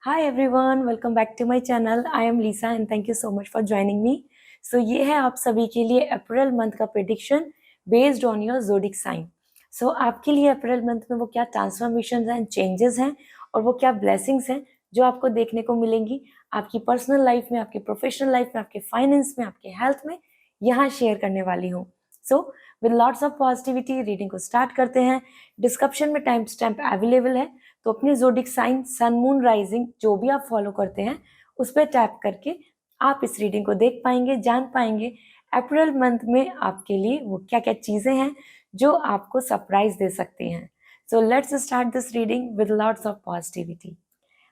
Hi everyone, welcome back to my channel. I am Lisa and thank you so much for joining me. So ये है आप सभी के लिए April month का prediction based on your zodiac sign. So आपके लिए April month में वो क्या ट्रांसफॉर्मेशन एंड चेंजेस हैं और वो क्या ब्लेसिंग्स हैं जो आपको देखने को मिलेंगी आपकी पर्सनल लाइफ में, आपकी प्रोफेशनल लाइफ में, आपके फाइनेंस में, आपके हेल्थ में, यहाँ शेयर करने वाली हूँ। So with lots of positivity reading को स्टार्ट करते हैं। डिस्क्रिप्शन में टाइम स्टैम्प अवेलेबल है, तो अपनी ज़ोडिक साइन, सन, मून, राइजिंग जो भी आप फॉलो करते हैं उस पर टैप करके आप इस रीडिंग को देख पाएंगे, जान पाएंगे अप्रैल मंथ में आपके लिए वो क्या क्या चीज़ें हैं जो आपको सरप्राइज दे सकती हैं। So let's start this reading with lots of positivity.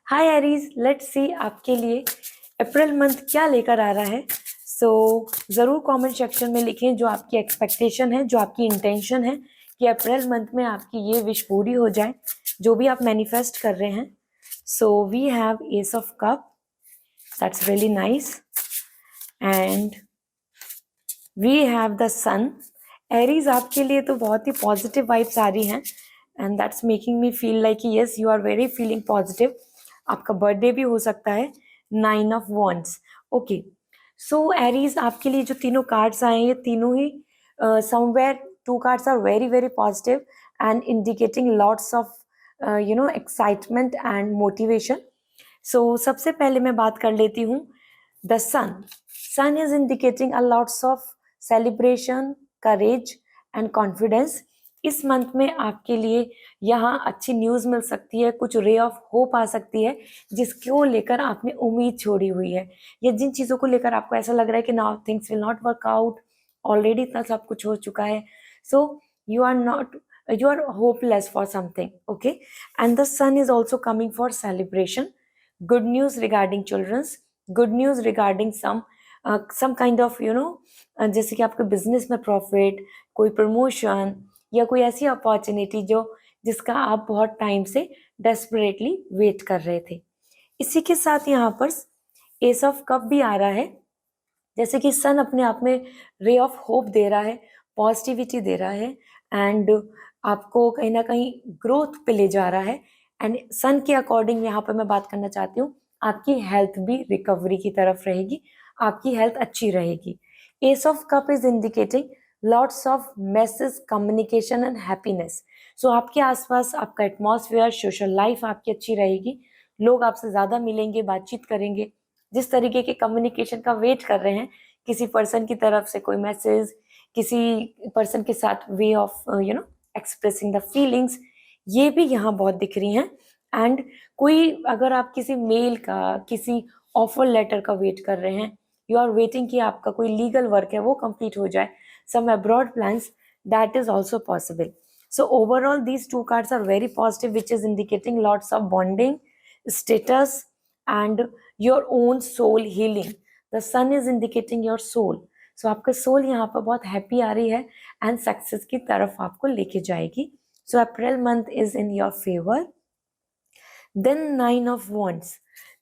Hi Aries, let's see आपके लिए अप्रैल मंथ क्या लेकर आ रहा है। ज़रूर कमेंट सेक्शन में लिखें जो आपकी एक्सपेक्टेशन है, जो आपकी इंटेंशन है कि अप्रैल मंथ में आपकी ये विश पूरी हो जाए जो भी आप मैनिफेस्ट कर रहे हैं। So we have ace of cup, that's really nice, and we have the sun. Aries, आपके लिए तो बहुत ही पॉजिटिव वाइब्स आ रही हैं and that's making me feel like yes you are very feeling positive. आपका बर्थडे भी हो सकता है। 9 of wands. Okay, so Aries, आपके लिए जो तीनों कार्ड्स आए हैं ये तीनों ही somewhere two cards are very very positive and indicating lots of excitement and motivation. So सबसे पहले मैं बात कर लेती हूँ the sun. Sun is indicating a lots of celebration, courage and confidence. इस मंथ में आपके लिए यहाँ अच्छी न्यूज़ मिल सकती है, कुछ रे ऑफ होप आ सकती है जिसको लेकर आपने उम्मीद छोड़ी हुई है, या जिन चीज़ों को लेकर आपको ऐसा लग रहा है कि now things will not work out, already इतना सब कुछ हो चुका है। सो you are hopeless for something, okay? And the sun is also coming for celebration, good news regarding children's, good news regarding some kind of जैसे कि आपके business में प्रॉफिट, कोई प्रमोशन या कोई ऐसी अपॉर्चुनिटी जिसका आप बहुत टाइम से डेस्परेटली वेट कर रहे थे। इसी के साथ यहाँ पर एस ऑफ कप भी आ रहा है, जैसे कि सन अपने आप में रे ऑफ होप दे रहा है, पॉजिटिविटी दे रहा है एंड आपको कहीं ना कहीं ग्रोथ पे ले जा रहा है। एंड सन के अकॉर्डिंग यहाँ पर मैं बात करना चाहती हूँ, आपकी हेल्थ भी रिकवरी की तरफ रहेगी, आपकी हेल्थ अच्छी रहेगी। Ace of cup is indicating lots of message, communication and happiness. So आपके आसपास आपका एटमॉस्फेयर, सोशल लाइफ आपकी अच्छी रहेगी, लोग आपसे ज़्यादा मिलेंगे, बातचीत करेंगे। जिस तरीके के कम्युनिकेशन का वेट कर रहे हैं, किसी पर्सन की तरफ से कोई मैसेज, किसी पर्सन के साथ way of expressing the feelings, ये भी यहाँ बहुत दिख रही हैं। एंड कोई अगर आप किसी मेल का, किसी ऑफर लेटर का वेट कर रहे हैं, यू आर वेटिंग कि आपका कोई लीगल वर्क है वो कंप्लीट हो जाए, some abroad plans, that is also possible. So overall, these two cards are very positive, which is indicating lots of bonding, status, and your own soul healing. The sun is indicating your soul. So आपका soul यहाँ पर बहुत happy आ रही है and success की तरफ आपको लेके जाएगी. So April month is in your favor. Then 9 of wands.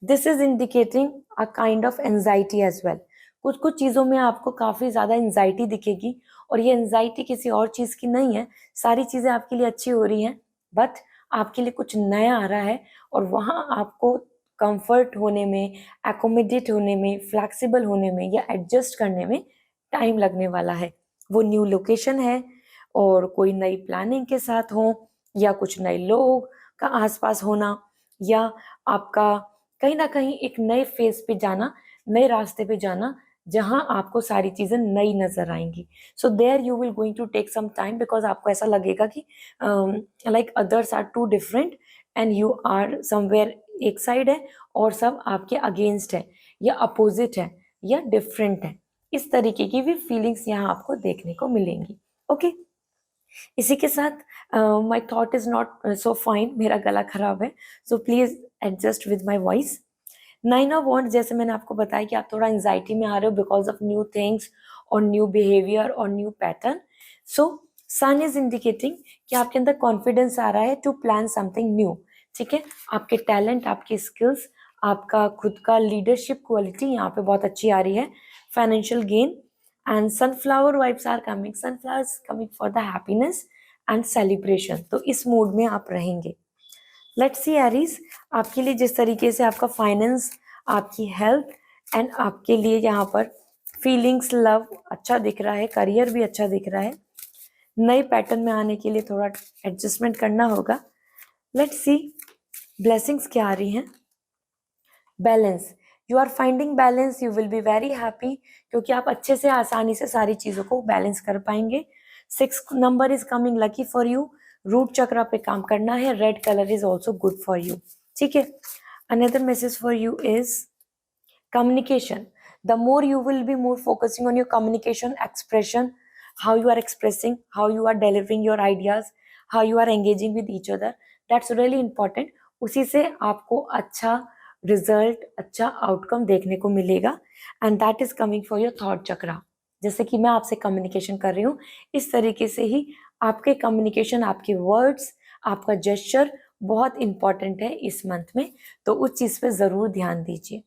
This is indicating a kind of anxiety as well. कुछ कुछ चीज़ों में आपको काफ़ी ज़्यादा एंजाइटी दिखेगी और ये एंजाइटी किसी और चीज़ की नहीं है, सारी चीज़ें आपके लिए अच्छी हो रही हैं, बट आपके लिए कुछ नया आ रहा है और वहाँ आपको कंफर्ट होने में, एकोमोडेट होने में, फ्लैक्सिबल होने में या एडजस्ट करने में टाइम लगने वाला है। वो न्यू लोकेशन है और कोई नई प्लानिंग के साथ हो या कुछ नए लोग का आसपास होना, या आपका कहीं ना कहीं एक नए फेज पे जाना, नए रास्ते पे जाना जहां आपको सारी चीजें नई नजर आएंगी। So there you will going to take some time, because आपको ऐसा लगेगा कि like others are too different and you are somewhere, एक साइड है और सब आपके अगेंस्ट है या अपोजिट है या डिफरेंट है। इस तरीके की भी फीलिंग्स यहाँ आपको देखने को मिलेंगी। ओके, इसी के साथ my thought is not so fine, मेरा गला खराब है, so please adjust with my voice. 9 of wands, जैसे मैंने आपको बताया कि आप थोड़ा एंजाइटी में आ रहे हो बिकॉज ऑफ न्यू थिंग्स और न्यू बिहेवियर और new pattern. So sun is indicating कि आपके अंदर कॉन्फिडेंस आ रहा है टू प्लान समथिंग न्यू। ठीक है, आपके टैलेंट, आपके स्किल्स, आपका खुद का लीडरशिप क्वालिटी यहाँ पे बहुत अच्छी आ रही है। Financial gain and sunflower vibes are coming, sunflowers coming for the happiness and celebration. तो इस मूड में आप रहेंगे। लेट्स सी एरीज, आपके लिए जिस तरीके से आपका फाइनेंस, आपकी हेल्थ एंड आपके लिए यहाँ पर फीलिंग्स, लव अच्छा दिख रहा है, करियर भी अच्छा दिख रहा है। नए पैटर्न में आने के लिए थोड़ा एडजस्टमेंट करना होगा। लेट्स सी ब्लेसिंग्स क्या आ रही हैं। Balance, you are finding balance, you will be very happy, क्योंकि आप अच्छे से आसानी से सारी चीज़ों को बैलेंस कर पाएंगे। 6 number is coming lucky for you. Root chakra पे काम करना है। Red colour is also good for you. ठीक है। Another message for you is communication. The more you will be more focusing on your communication, expression, how you are expressing, how you are delivering your ideas, how you are engaging with each other, that's really important. उसी से आपको अच्छा result, अच्छा outcome देखने को मिलेगा। And that is coming for your thought chakra. जैसे कि मैं आपसे कम्युनिकेशन कर रही हूँ, इस तरीके से ही आपके कम्युनिकेशन, आपके वर्ड्स, आपका जेस्चर बहुत इंपॉर्टेंट है इस मंथ में, तो उस चीज़ पे ज़रूर ध्यान दीजिए।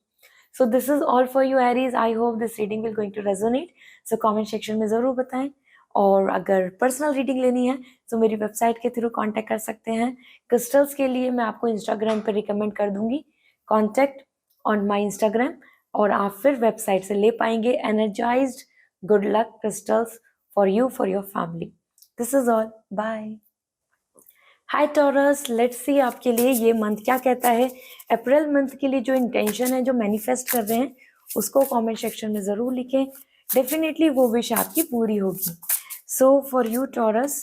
So this is all for you Aries. I hope this reading will going to resonate. So comment section में ज़रूर बताएं। और अगर पर्सनल रीडिंग लेनी है तो मेरी वेबसाइट के थ्रू कांटेक्ट कर सकते हैं। क्रिस्टल्स के लिए मैं आपको इंस्टाग्राम पर रिकमेंड कर दूंगी, कॉन्टैक्ट ऑन माई इंस्टाग्राम, और आप फिर वेबसाइट से ले पाएंगे energised good luck crystals for you, for your family. This is all, bye. Hi Taurus, let's see आपके लिए ये मंथ क्या कहता है। अप्रैल मंथ के लिए जो इंटेंशन है, जो मैनिफेस्ट कर रहे हैं, उसको कमेंट सेक्शन में ज़रूर लिखें। डेफिनेटली वो विश आपकी पूरी होगी। So for you Taurus,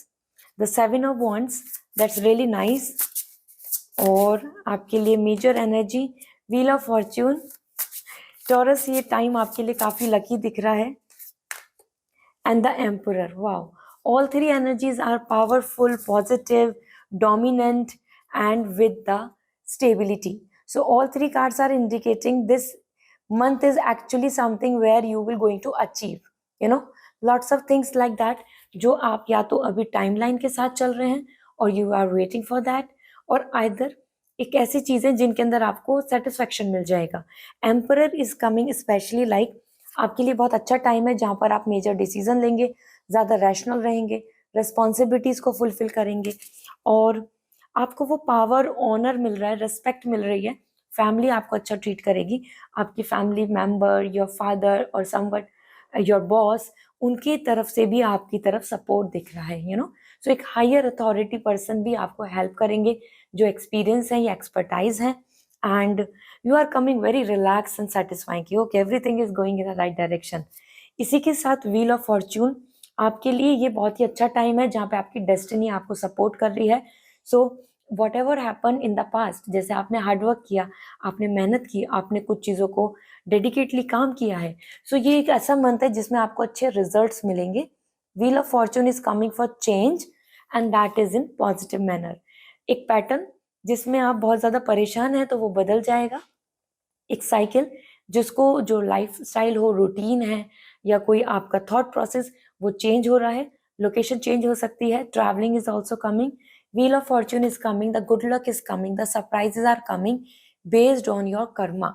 the 7 of wands, that's really nice. और आपके लिए major energy, wheel of fortune. Taurus, ये टाइम आपके लिए काफ़ी लकी दिख रहा है। And the emperor, wow, all three energies are powerful, positive, dominant, and with the stability. So all three cards are indicating this month is actually something where you will going to achieve, you know, lots of things like that, जो आप या तो अभी timeline के साथ चल रहे हैं और you are waiting for that, और आइदर एक ऐसी चीजें जिनके अंदर आपको सेटिस्फेक्शन मिल जाएगा। Emperor is coming specially like आपके लिए बहुत अच्छा टाइम है जहां पर आप मेजर डिसीजन लेंगे, ज़्यादा रैशनल रहेंगे, रिस्पॉन्सिबिलिटीज़ को फुलफिल करेंगे, और आपको वो पावर, ऑनर मिल रहा है, रिस्पेक्ट मिल रही है। फैमिली आपको अच्छा ट्रीट करेगी। आपकी फैमिली मेंबर, योर फादर और समवट योर बॉस, उनकी तरफ से भी आपकी तरफ सपोर्ट दिख रहा है, यू नो। सो एक हायर अथॉरिटी पर्सन भी आपको हेल्प करेंगे, जो एक्सपीरियंस है या एक्सपर्टाइज है, and you are coming very relax and satisfying कि okay everything is going in the right direction. इसी के साथ व्हील ऑफ फॉर्च्यून, आपके लिए ये बहुत ही अच्छा टाइम है जहाँ पे आपकी डेस्टिनी आपको सपोर्ट कर रही है। So what ever happen in the past, जैसे आपने हार्डवर्क किया, आपने मेहनत की, आपने कुछ चीज़ों को डेडिकेटली काम किया है, सो ये एक ऐसा मंथ है जिसमें आपको अच्छे रिजल्ट्स मिलेंगे। Wheel of fortune is coming for change and that is in positive manner. एक पैटर्न जिसमें आप बहुत ज़्यादा परेशान हैं तो वो बदल जाएगा। एक साइकिल जिसको, जो लाइफ स्टाइल हो, रूटीन है, या कोई आपका थॉट प्रोसेस, वो चेंज हो रहा है। लोकेशन चेंज हो सकती है। Travelling is also coming. Wheel of fortune is coming. The good luck is coming. The surprises are coming based on your karma.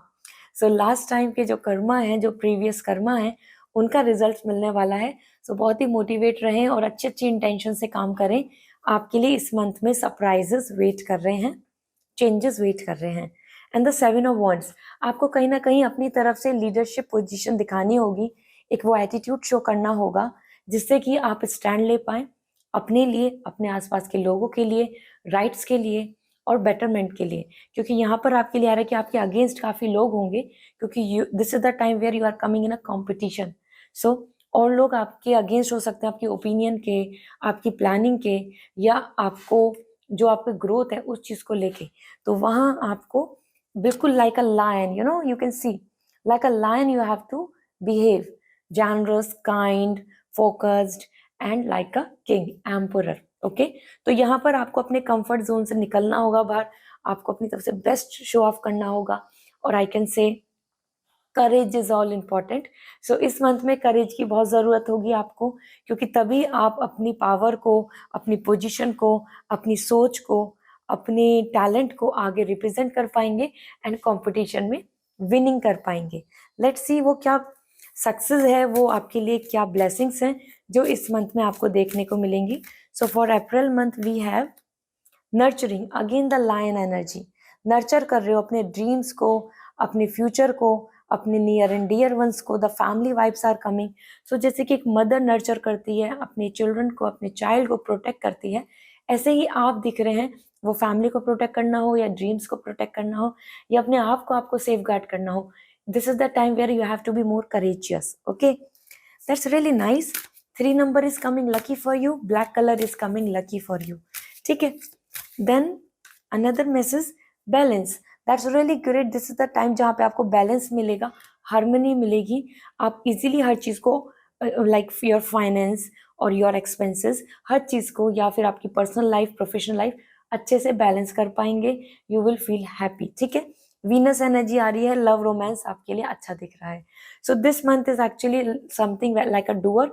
So last time के जो कर्मा है, जो प्रीवियस कर्मा है, उनका रिजल्ट मिलने वाला है। सो बहुत ही मोटिवेट रहें और अच्छी अच्छी इंटेंशन से काम करें। आपके लिए इस मंथ में सरप्राइजेस वेट कर रहे हैं, चेंजेस वेट कर रहे हैं। एंड द 7 ऑफ वॉन्ड्स, आपको कहीं ना कहीं अपनी तरफ से लीडरशिप पोजीशन दिखानी होगी, एक वो एटीट्यूड शो करना होगा जिससे कि आप स्टैंड ले पाएं अपने लिए, अपने आसपास के लोगों के लिए, राइट्स के लिए और बेटरमेंट के लिए। क्योंकि यहाँ पर आपके लिए आ रहा है कि आपके अगेंस्ट काफ़ी लोग होंगे, क्योंकि this is the time where you are coming in a competition. So और लोग आपके अगेंस्ट हो सकते हैं, आपकी ओपिनियन के, आपकी प्लानिंग के, या आपको जो आपकी ग्रोथ है उस चीज़ को लेके। तो वहाँ आपको बिल्कुल like a lion, you know, you can see like a lion you have to behave, generous, kind, focused and like a king, emperor. Okay, तो यहाँ पर आपको अपने कंफर्ट जोन से निकलना होगा बाहर, आपको अपनी तरफ से बेस्ट शो ऑफ करना होगा। और I can say courage is all important. So इस मंथ में करेज की बहुत ज़रूरत होगी आपको, क्योंकि तभी आप अपनी पावर को, अपनी पोजीशन को, अपनी सोच को, अपने टैलेंट को आगे रिप्रेजेंट कर पाएंगे एंड कंपटीशन में विनिंग कर पाएंगे। लेट्स सी वो क्या सक्सेस है, वो आपके लिए क्या ब्लेसिंग्स हैं जो इस मंथ में आपको देखने को मिलेंगी। So for April month we have nurturing, again the lion energy, nurture कर रहे हो अपने ड्रीम्स को, अपने फ्यूचर को, अपने नियर एंड डियर वंस को, the family vibes are coming. So जैसे कि एक मदर नर्चर करती है अपने चिल्ड्रन को, अपने चाइल्ड को प्रोटेक्ट करती है, ऐसे ही आप दिख रहे हैं, वो फैमिली को प्रोटेक्ट करना हो या ड्रीम्स को प्रोटेक्ट करना हो या अपने आप को आपको सेफ गार्ड करना हो, this is the time where you have to be more courageous. Okay, that's really nice. 3 number is coming lucky for you, black colour is coming lucky for you. ठीक है, then another message, balance, that's really great. This is the time जहाँ पे आपको balance मिलेगा, harmony मिलेगी, आप easily हर चीज को लाइक योर फाइनेंस और योर एक्सपेंसेस, हर चीज को या फिर आपकी पर्सनल लाइफ, प्रोफेशनल लाइफ अच्छे से बैलेंस कर पाएंगे, यू विल फील हैप्पी। ठीक है, वीनस एनर्जी आ रही है, लव रोमांस आपके लिए अच्छा दिख रहा है। So this month is actually something like a doer,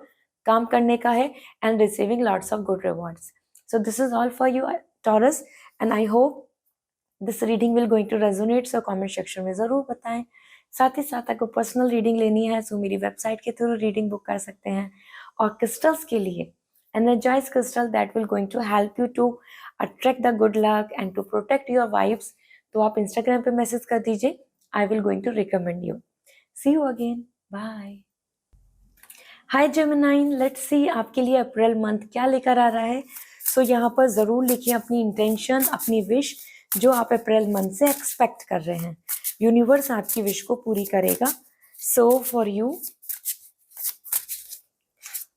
काम करने का है and receiving lots of good rewards. So this is all for you Taurus and I hope this reading will going to resonate. So comment section में ज़रूर बताएं। साथ ही साथ अगर पर्सनल रीडिंग लेनी है तो मेरी वेबसाइट के थ्रू रीडिंग बुक कर सकते हैं। और क्रिस्टल्स के लिए energise crystal that will going to help you to attract the good luck and to protect your vibes, तो आप इंस्टाग्राम पे मैसेज कर दीजिए, I will going to recommend you. See you again, bye. Hi Gemini, let's see आपके लिए April month क्या लेकर आ रहा है। सो यहाँ पर ज़रूर लिखिए अपनी इंटेंशन, अपनी विश जो आप अप्रैल मंथ से एक्सपेक्ट कर रहे हैं, यूनिवर्स आपकी विश को पूरी करेगा। So for you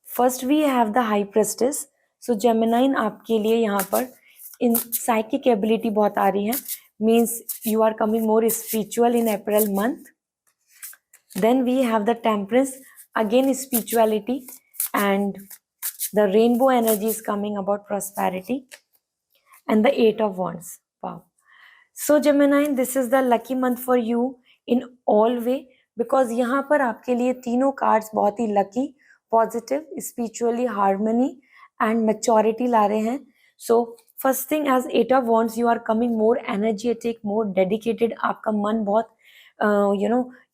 first we have the high priestess. So Gemini आपके लिए यहाँ पर इन साइकिक एबिलिटी बहुत आ रही है, means you are coming more spiritual in April month. Then we have the temperance, again spirituality, and the rainbow energy is coming about prosperity, and the 8 of wands. Wow. So Gemini, this is the lucky month for you in all way, because यहाँ पर आपके लिए तीनों cards बहुत ही lucky, positive, spiritually harmony and maturity ला रहे हैं। So first thing, as 8 of wands you are coming more energetic, more dedicated, आपका मन बहुत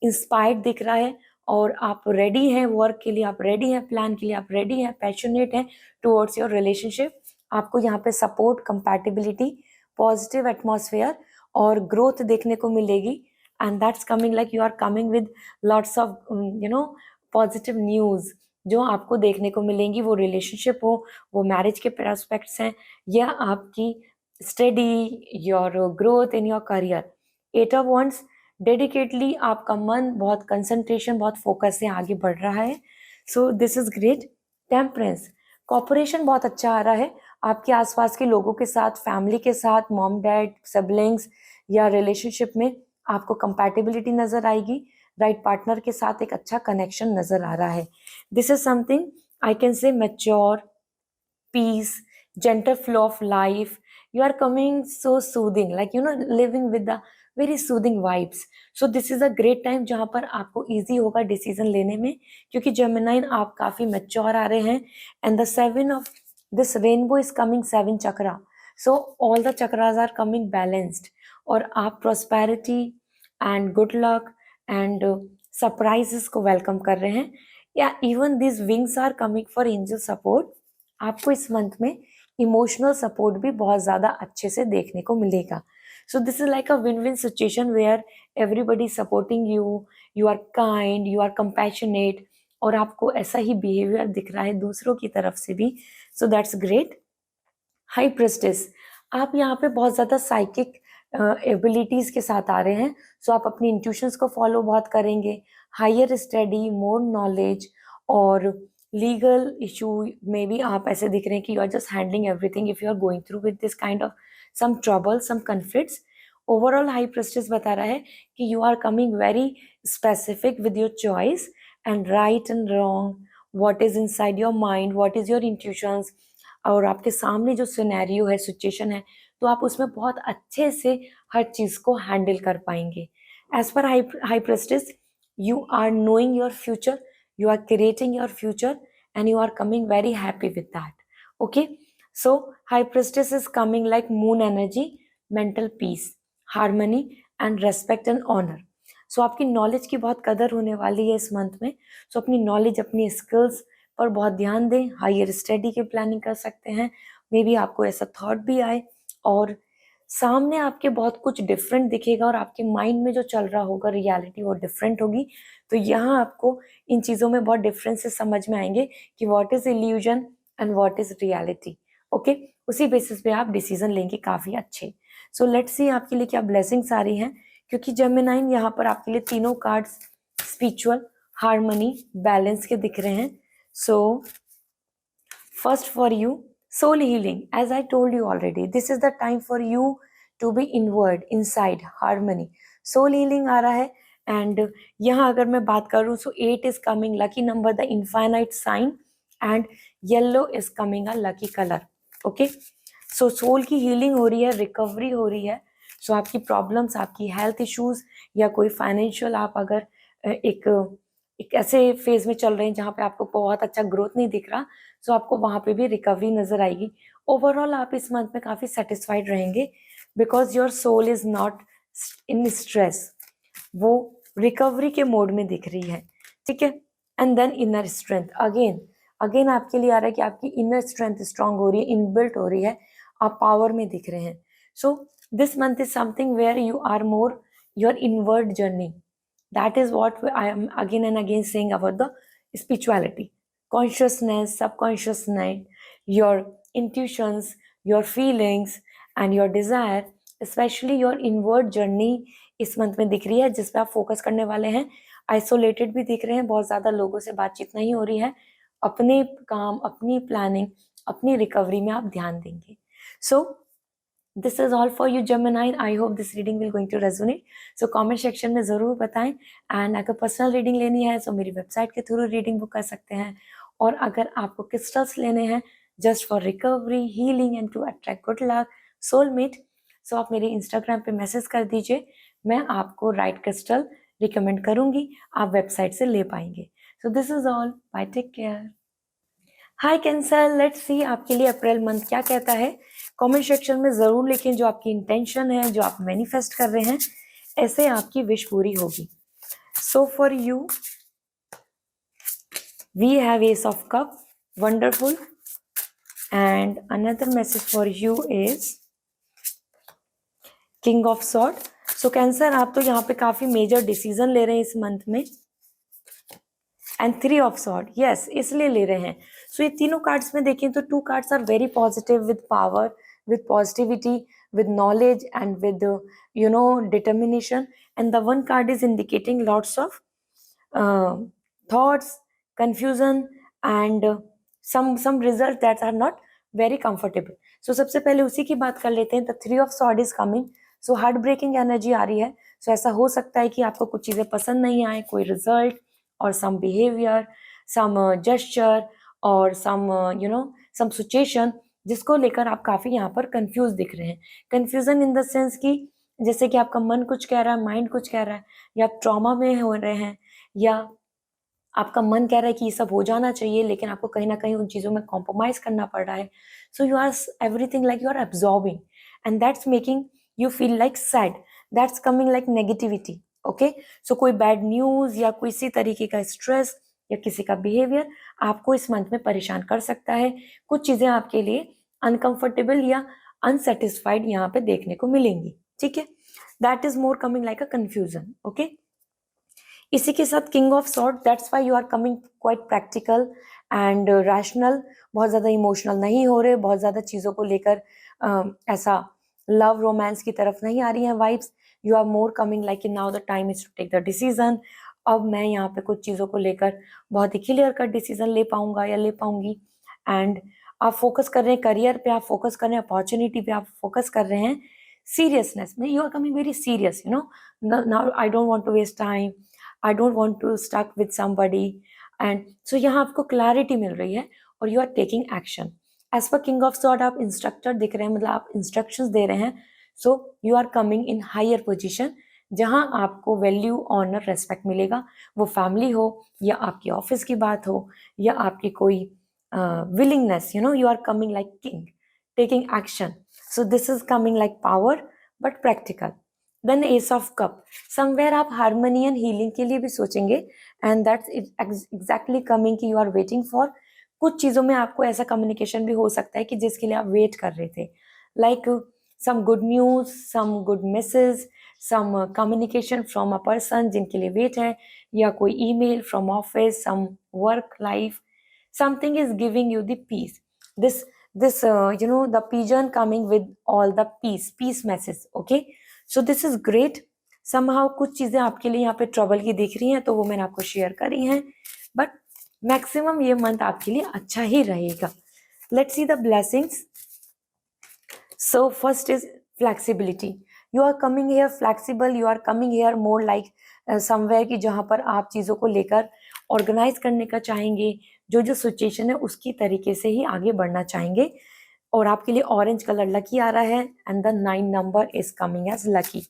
इंस्पायर्ड दिख रहा है और आप रेडी हैं वर्क के लिए, आप रेडी हैं प्लान के लिए, आप रेडी हैं, पैशनेट हैं टुवर्ड्स योर रिलेशनशिप। आपको यहाँ पे सपोर्ट, कंपैटिबिलिटी, पॉजिटिव एटमॉस्फेयर और ग्रोथ देखने को मिलेगी, and that's coming like you are coming with lots of positive news जो आपको देखने को मिलेंगी, वो रिलेशनशिप हो, वो मैरिज के प्रोस्पेक्ट्स हैं, या आपकी study, your growth in your career. 8 of wands, dedicatedly आपका मन बहुत कंसंट्रेशन, बहुत फोकस से आगे बढ़ रहा है। So this is great. Temperance, cooperation बहुत अच्छा आ रहा है आपके आसपास के लोगों के साथ, फैमिली के साथ, मॉम डैड, सिबलिंग्स या रिलेशनशिप में आपको कंपैटिबिलिटी नजर आएगी, राइट पार्टनर के साथ एक अच्छा कनेक्शन नजर आ रहा है। This is something I can say mature, peace, gentle flow of life, you are coming so soothing, like living with the very soothing vibes. So this is a great time जहाँ पर आपको easy होगा decision लेने में, क्योंकि जेमिनाइन आप काफ़ी mature आ रहे हैं, and the 7 of this rainbow is coming 7 chakra, so all the chakras are coming balanced, और आप prosperity and good luck and surprises को वेलकम कर रहे हैं, या even these wings are coming for angel support। आपको इस मंथ में इमोशनल सपोर्ट भी बहुत ज़्यादा अच्छे से देखने को मिलेगा। So this is like a win win situation where everybody supporting you, you are kind, you are compassionate, और आपको ऐसा ही बिहेवियर दिख रहा है दूसरों की तरफ से भी। सो दैट्स ग्रेट। हाई प्रेस्टिस, आप यहाँ पे बहुत ज़्यादा साइकिक एबिलिटीज़ के साथ आ रहे हैं, सो आप अपनी इंट्यूशंस को फॉलो बहुत करेंगे, हायर स्टडी, मोर नॉलेज, और लीगल इशू में भी आप ऐसे दिख रहे हैं कि you are just handling everything if you are going through with this kind of some trouble, some conflicts. Overall high priestess बता रहा है कि you are coming very specific with your choice and right and wrong, what is inside your mind, what is your intuitions, और आपके सामने जो scenario है, situation है, तो आप उसमें बहुत अच्छे से हर चीज़ को हैंडल कर पाएंगे। As per high priestess, you are knowing your future, you are creating your future, and you are coming very happy with that. Okay, so high priestess is coming like moon energy, mental peace, harmony and respect and honor. So आपकी knowledge की बहुत कदर होने वाली है इस month में। सो अपनी नॉलेज, अपनी स्किल्स पर बहुत ध्यान दें, हायर स्टडी की प्लानिंग कर सकते हैं, मे बी आपको ऐसा थॉट भी आए, और सामने आपके बहुत कुछ डिफरेंट दिखेगा और आपके माइंड में जो चल रहा होगा रियलिटी वो डिफरेंट होगी। तो यहाँ आपको इन चीज़ों में बहुत डिफरेंसेस समझ में आएंगे कि what is illusion and what is reality. Okay, उसी बेसिस पे आप डिसीजन लेंगे काफ़ी अच्छे। सो लेट्स सी आपके लिए क्या ब्लेसिंग्स आ रही हैं, क्योंकि जेमिनाइन यहाँ पर आपके लिए तीनों कार्ड्स स्पिरिचुअल, हार्मनी, बैलेंस के दिख रहे हैं। सो first for you, soul healing. As I told you already, this is the time for you to be inward, inside, harmony. Soul healing आ रहा है। एंड यहाँ अगर मैं बात करूँ, so 8 is coming lucky number, the infinite sign, and yellow is coming a lucky colour. Okay, so soul की हीलिंग हो रही है, रिकवरी हो रही है। सो आपकी प्रॉब्लम्स, आपकी हेल्थ इश्यूज या कोई फाइनेंशियल, आप अगर एक ऐसे फेज में चल रहे हैं जहाँ पे आपको बहुत अच्छा ग्रोथ नहीं दिख रहा, सो आपको वहाँ पे भी रिकवरी नजर आएगी। ओवरऑल आप इस मंथ में काफ़ी सेटिस्फाइड रहेंगे because your soul is not in stress, वो रिकवरी के मोड में दिख रही है। ठीक है, and then inner strength again आपके लिए आ रहा है कि आपकी इनर स्ट्रेंथ स्ट्रांग हो रही है, इनबिल्ट हो रही है, आप पावर में दिख रहे हैं। So this month is something where you are more your inward journey. That is what I am again and again saying about the spirituality. Consciousness, subconsciousness, your intuitions, your feelings and your desire, especially your inward journey इस month में दिख रही है, जिस पे आप focus करने वाले हैं। आइसोलेटेड भी दिख रहे हैं, बहुत ज़्यादा लोगों से बातचीत नहीं हो रही है, अपने काम, अपनी प्लानिंग, अपनी रिकवरी में आप ध्यान देंगे। So this is all for you Gemini. I hope this reading will going to resonate. So comment section में ज़रूर बताएं। एंड अगर पर्सनल रीडिंग लेनी है तो मेरी वेबसाइट के थ्रू रीडिंग बुक कर सकते हैं। और अगर आपको क्रिस्टल्स लेने हैं just for recovery, healing and to attract good luck, soulmate, so आप मेरे इंस्टाग्राम पे मैसेज कर दीजिए, मैं आपको राइट क्रिस्टल रिकमेंड करूँगी, आप वेबसाइट से ले पाएंगे। So this is all, bye, take care. Hi Cancer, let's see आपके लिए अप्रैल मंथ क्या कहता है। कमेंट सेक्शन में ज़रूर लिखें जो आपकी इंटेंशन है, जो आप मैनिफेस्ट कर रहे हैं, ऐसे आपकी विश पूरी होगी। So for you we have ace of cup, wonderful, and another message for you is king of sword. So Cancer, आप तो यहाँ पे काफ़ी मेजर डिसीजन ले रहे हैं इस मंथ में, एंड 3 ऑफ सॉर्ड, यस, इसलिए ले रहे हैं। सो ये तीनों कार्ड्स में देखें तो 2 cards are very positive, with power, with positivity, with knowledge and with determination, and the one card is indicating lots of thoughts, confusion and some results that are not very comfortable. So सबसे पहले उसी की बात कर लेते हैं। The 3 of Swords is coming, so heart breaking energy आ रही है। So ऐसा हो सकता है कि आपको कुछ चीज़ें पसंद नहीं आए, कोई रिजल्ट और some behavior, some gesture और some situation, जिसको लेकर आप काफ़ी यहाँ पर कंफ्यूज दिख रहे हैं। कंफ्यूजन इन द सेंस कि जैसे कि आपका मन कुछ कह रहा है, माइंड कुछ कह रहा है, या आप ट्रॉमा में हो रहे हैं, या आपका मन कह रहा है कि ये सब हो जाना चाहिए, लेकिन आपको कहीं ना कहीं उन चीज़ों में कॉम्प्रोमाइज़ करना पड़ रहा है। So you are everything like you are absorbing and that's making you feel like sad, that's coming like negativity. Okay, so कोई बैड न्यूज़ या किसी तरीके का स्ट्रेस या किसी का बिहेवियर आपको इस मंथ में परेशान कर सकता है। कुछ चीज़ें आपके लिए अनकंफर्टेबल या अनसेटिस्फाइड यहाँ पे देखने को मिलेंगी। ठीक है, that is more coming like a confusion. Okay, इसी के साथ king of sword, that's why you are coming quite practical and rational, बहुत ज़्यादा इमोशनल नहीं हो रहे, बहुत ज़्यादा चीज़ों को लेकर ऐसा लव रोमांस की तरफ नहीं आ रही हैं vibes. You are more coming like now the time is to take the decision. अब मैं यहाँ पे कुछ चीज़ों को लेकर बहुत ही क्लियर कट डिसीजन ले पाऊंगा या ले पाऊंगी। एंड आप फोकस कर रहे हैं करियर पे, आप फोकस कर रहे हैं अपॉर्चुनिटी पे, आप फोकस कर रहे हैं सीरियसनेस में। You are coming very serious, now I don't want to waste time, I don't want to stuck with somebody, and so यहाँ आपको क्लैरिटी मिल रही है और you are taking action. As per king of sword आप instructor दिख रहे हैं, मतलब आप इंस्ट्रक्शंस दे रहे हैं। So you are coming in higher position, जहाँ आपको वैल्यू, ऑनर, रेस्पेक्ट मिलेगा। वो फैमिली हो या आपकी ऑफिस की बात हो या आपकी कोई willingness, you are coming like king, taking action. So this is coming like power but practical. Then ace of cup, somewhere आप harmony and healing के लिए भी सोचेंगे, and that's exactly coming कि you are waiting for, कुछ चीज़ों में आपको ऐसा communication भी हो सकता है कि जिसके लिए आप वेट कर रहे थे, like some good news, some good message, some communication from a person जिनके लिए वेट है, या कोई email from office, some work life, something is giving you the peace. This the pigeon coming with all the peace message. Okay, so this is great. somehow कुछ चीजें आपके लिए यहाँ पे ट्रबल की दिख रही हैं, तो वो मैंने आपको शेयर करी हैं, बट मैक्सिमम ये मंथ आपके लिए अच्छा ही रहेगा. Let's see the blessings. So first is flexibility. You are coming here flexible, you are coming here more like somewhere कि जहाँ पर आप चीज़ों को लेकर ऑर्गेनाइज करने का चाहेंगे, जो जो सिचुएशन है उसकी तरीके से ही आगे बढ़ना चाहेंगे. और आपके लिए ऑरेंज कलर लकी आ रहा है and the 9 number is coming as lucky.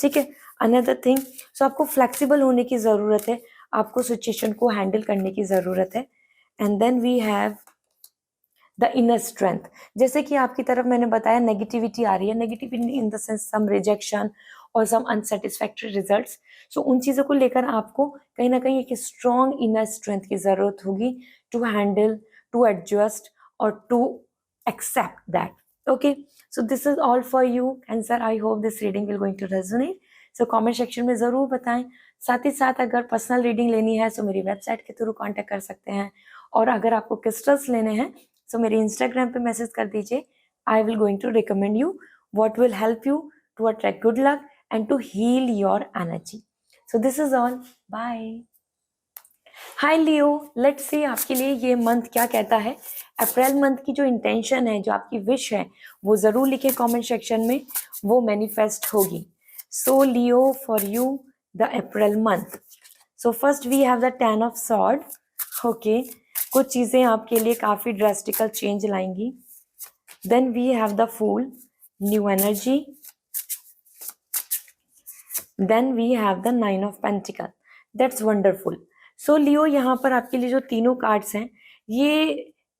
ठीक है. अनदर थिंग, सो आपको फ्लेक्सिबल होने की ज़रूरत है, आपको सिचुएशन को हैंडल करने की ज़रूरत है. And then we have the inner strength. जैसे कि आपकी तरफ मैंने बताया नेगेटिविटी आ रही है, negativity in the sense some rejection और सम अनसेटिस्फैक्टरी रिजल्ट्स. सो उन चीज़ों को लेकर आपको कहीं ना कहीं एक स्ट्रॉन्ग इनर स्ट्रेंथ की ज़रूरत होगी टू हैंडल, टू एडजस्ट और to accept that. Okay, so this is all for you Cancer. I hope this reading will going to resonate. So comment section में ज़रूर बताएं. साथ ही साथ अगर पर्सनल रीडिंग लेनी है तो मेरी वेबसाइट के थ्रू कांटेक्ट कर सकते हैं, और अगर आपको क्रिस्टल्स लेने हैं तो मेरे इंस्टाग्राम पे मैसेज कर दीजिए. I will going to recommend you what will help you to attract good luck and to heal your energy. So this is all. Bye. Hi Leo, let's see आपके लिए ये मंथ क्या कहता है. April month की जो intention है, जो आपकी विश है, वो ज़रूर लिखें कमेंट सेक्शन में, वो मैनिफेस्ट होगी. So Leo for you the April month. So first we have the 10 of sword. Okay, कुछ चीज़ें आपके लिए काफ़ी ड्रास्टिकल चेंज लाएंगी. Then we have the fool, new energy. Then we have the 9 of pentacle. That's wonderful. So Leo, यहाँ पर आपके लिए जो तीनों कार्ड्स हैं, ये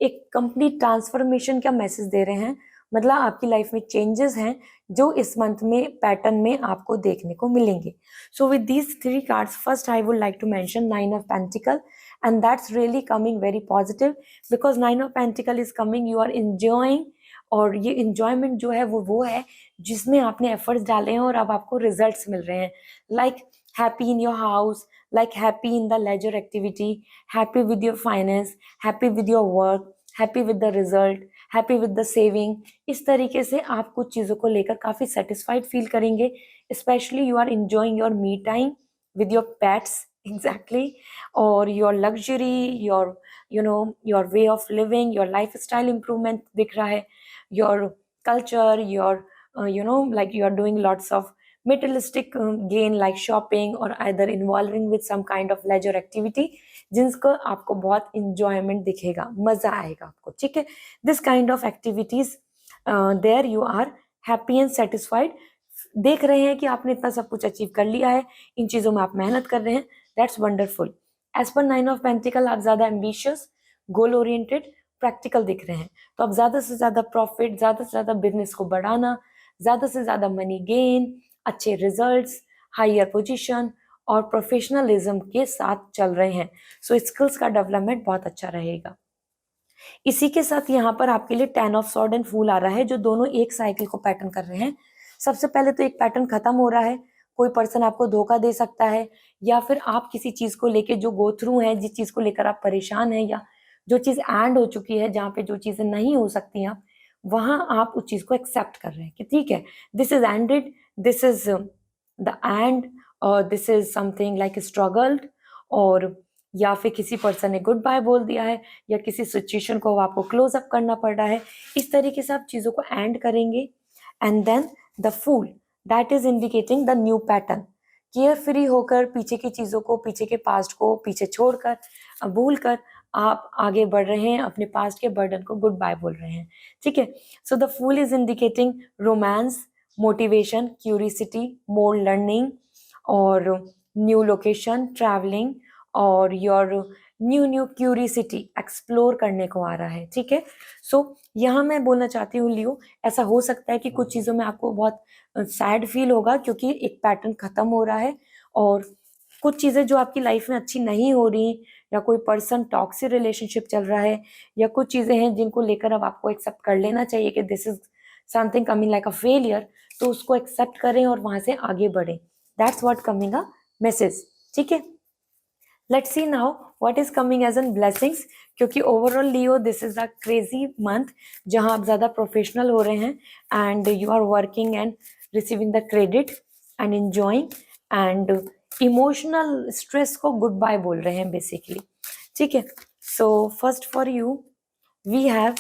एक कंप्लीट ट्रांसफॉर्मेशन का मैसेज दे रहे हैं. मतलब आपकी लाइफ में चेंजेस हैं जो इस मंथ में पैटर्न में आपको देखने को मिलेंगे. So with these 3 cards, first I would like to mention 9 of pentacle, and that's really coming very positive, because 9 of pentacle is coming, you are enjoying. और ये इंजॉयमेंट जो है वो है जिसमें आपने एफर्ट्स डाले हैं और अब आपको रिजल्ट्स मिल रहे हैं. Like happy in your house, like happy in the leisure activity, happy with your finance, happy with your work, happy with the result, happy with the saving. इस तरीके से आप कुछ चीज़ों को लेकर काफ़ी satisfied feel करेंगे. Especially you are enjoying your me time with your pets, exactly, or your luxury, your way of living, your lifestyle improvement दिख रहा है, your culture, your like you are doing lots of materialistic gain like shopping or either involving with some kind of leisure activity, जिनको आपको बहुत enjoyment दिखेगा, मज़ा आएगा आपको. ठीक है. This kind of activities, there you are happy and satisfied. देख रहे हैं कि आपने इतना सब कुछ अचीव कर लिया है, इन चीज़ों में आप मेहनत कर रहे हैं. That's wonderful. As per 9 of Pentacle, आप ज़्यादा ambitious, goal oriented, practical दिख रहे हैं. तो आप ज़्यादा से ज़्यादा प्रॉफिट, ज़्यादा से ज़्यादा बिजनेस को बढ़ाना, ज़्यादा से ज़्यादा मनी गेन, अच्छे रिजल्ट्स, हायर पोजीशन और प्रोफेशनलिज्म के साथ चल रहे हैं. सो स्किल्स का डेवलपमेंट बहुत अच्छा रहेगा. इसी के साथ यहाँ पर आपके लिए 10 ऑफ सॉर्ड एंड फूल आ रहा है, जो दोनों एक साइकिल को पैटर्न कर रहे हैं. सबसे पहले तो एक पैटर्न खत्म हो रहा है, कोई पर्सन आपको धोखा दे सकता है, या फिर आप किसी चीज़ को लेके जो गो थ्रू हैं, जिस चीज़ को लेकर आप परेशान हैं, या जो चीज़ एंड हो चुकी है, जहाँ पे जो चीज़ें नहीं हो सकती हैं, वहाँ आप उस चीज़ को एक्सेप्ट कर रहे हैं कि ठीक है, this is ended, this is the end, और this is something like struggled, और या फिर किसी पर्सन ने गुड बाय बोल दिया है, या किसी सिचुएशन को आपको क्लोज अप करना पड़ रहा है. इस तरीके से आप चीज़ों को एंड करेंगे. And then the fool, that is indicating the new pattern. Carefree होकर पीछे की चीज़ों को, पीछे के पास्ट को पीछे छोड़कर, भूल कर आप आगे बढ़ रहे हैं, अपने पास्ट के बर्डन को गुड बाय बोल रहे हैं. ठीक है. So the fool is indicating romance, motivation, curiosity, more learning, और न्यू लोकेशन, ट्रैवलिंग, और योर न्यू क्यूरियोसिटी एक्सप्लोर करने को आ रहा है. ठीक है. सो यहाँ मैं बोलना चाहती हूँ लियो, ऐसा हो सकता है कि कुछ चीज़ों में आपको बहुत सैड फील होगा क्योंकि एक पैटर्न खत्म हो रहा है, और कुछ चीज़ें जो आपकी लाइफ में अच्छी नहीं हो रही, या कोई पर्सन टॉक्सिक रिलेशनशिप चल रहा है, या कुछ चीज़ें हैं जिनको लेकर अब आपको एक्सेप्ट कर लेना चाहिए कि this is something coming like a failure, तो उसको एक्सेप्ट करें और वहां से आगे बढ़ें. That's what coming a message. ठीक है. Let's see now what is coming as an blessings. क्योंकि overall Leo this is a crazy month जहां आप ज्यादा प्रोफेशनल हो रहे हैं and you are working and receiving the credit and enjoying and emotional stress को गुड बाय बोल रहे हैं बेसिकली. ठीक है. So first for you we have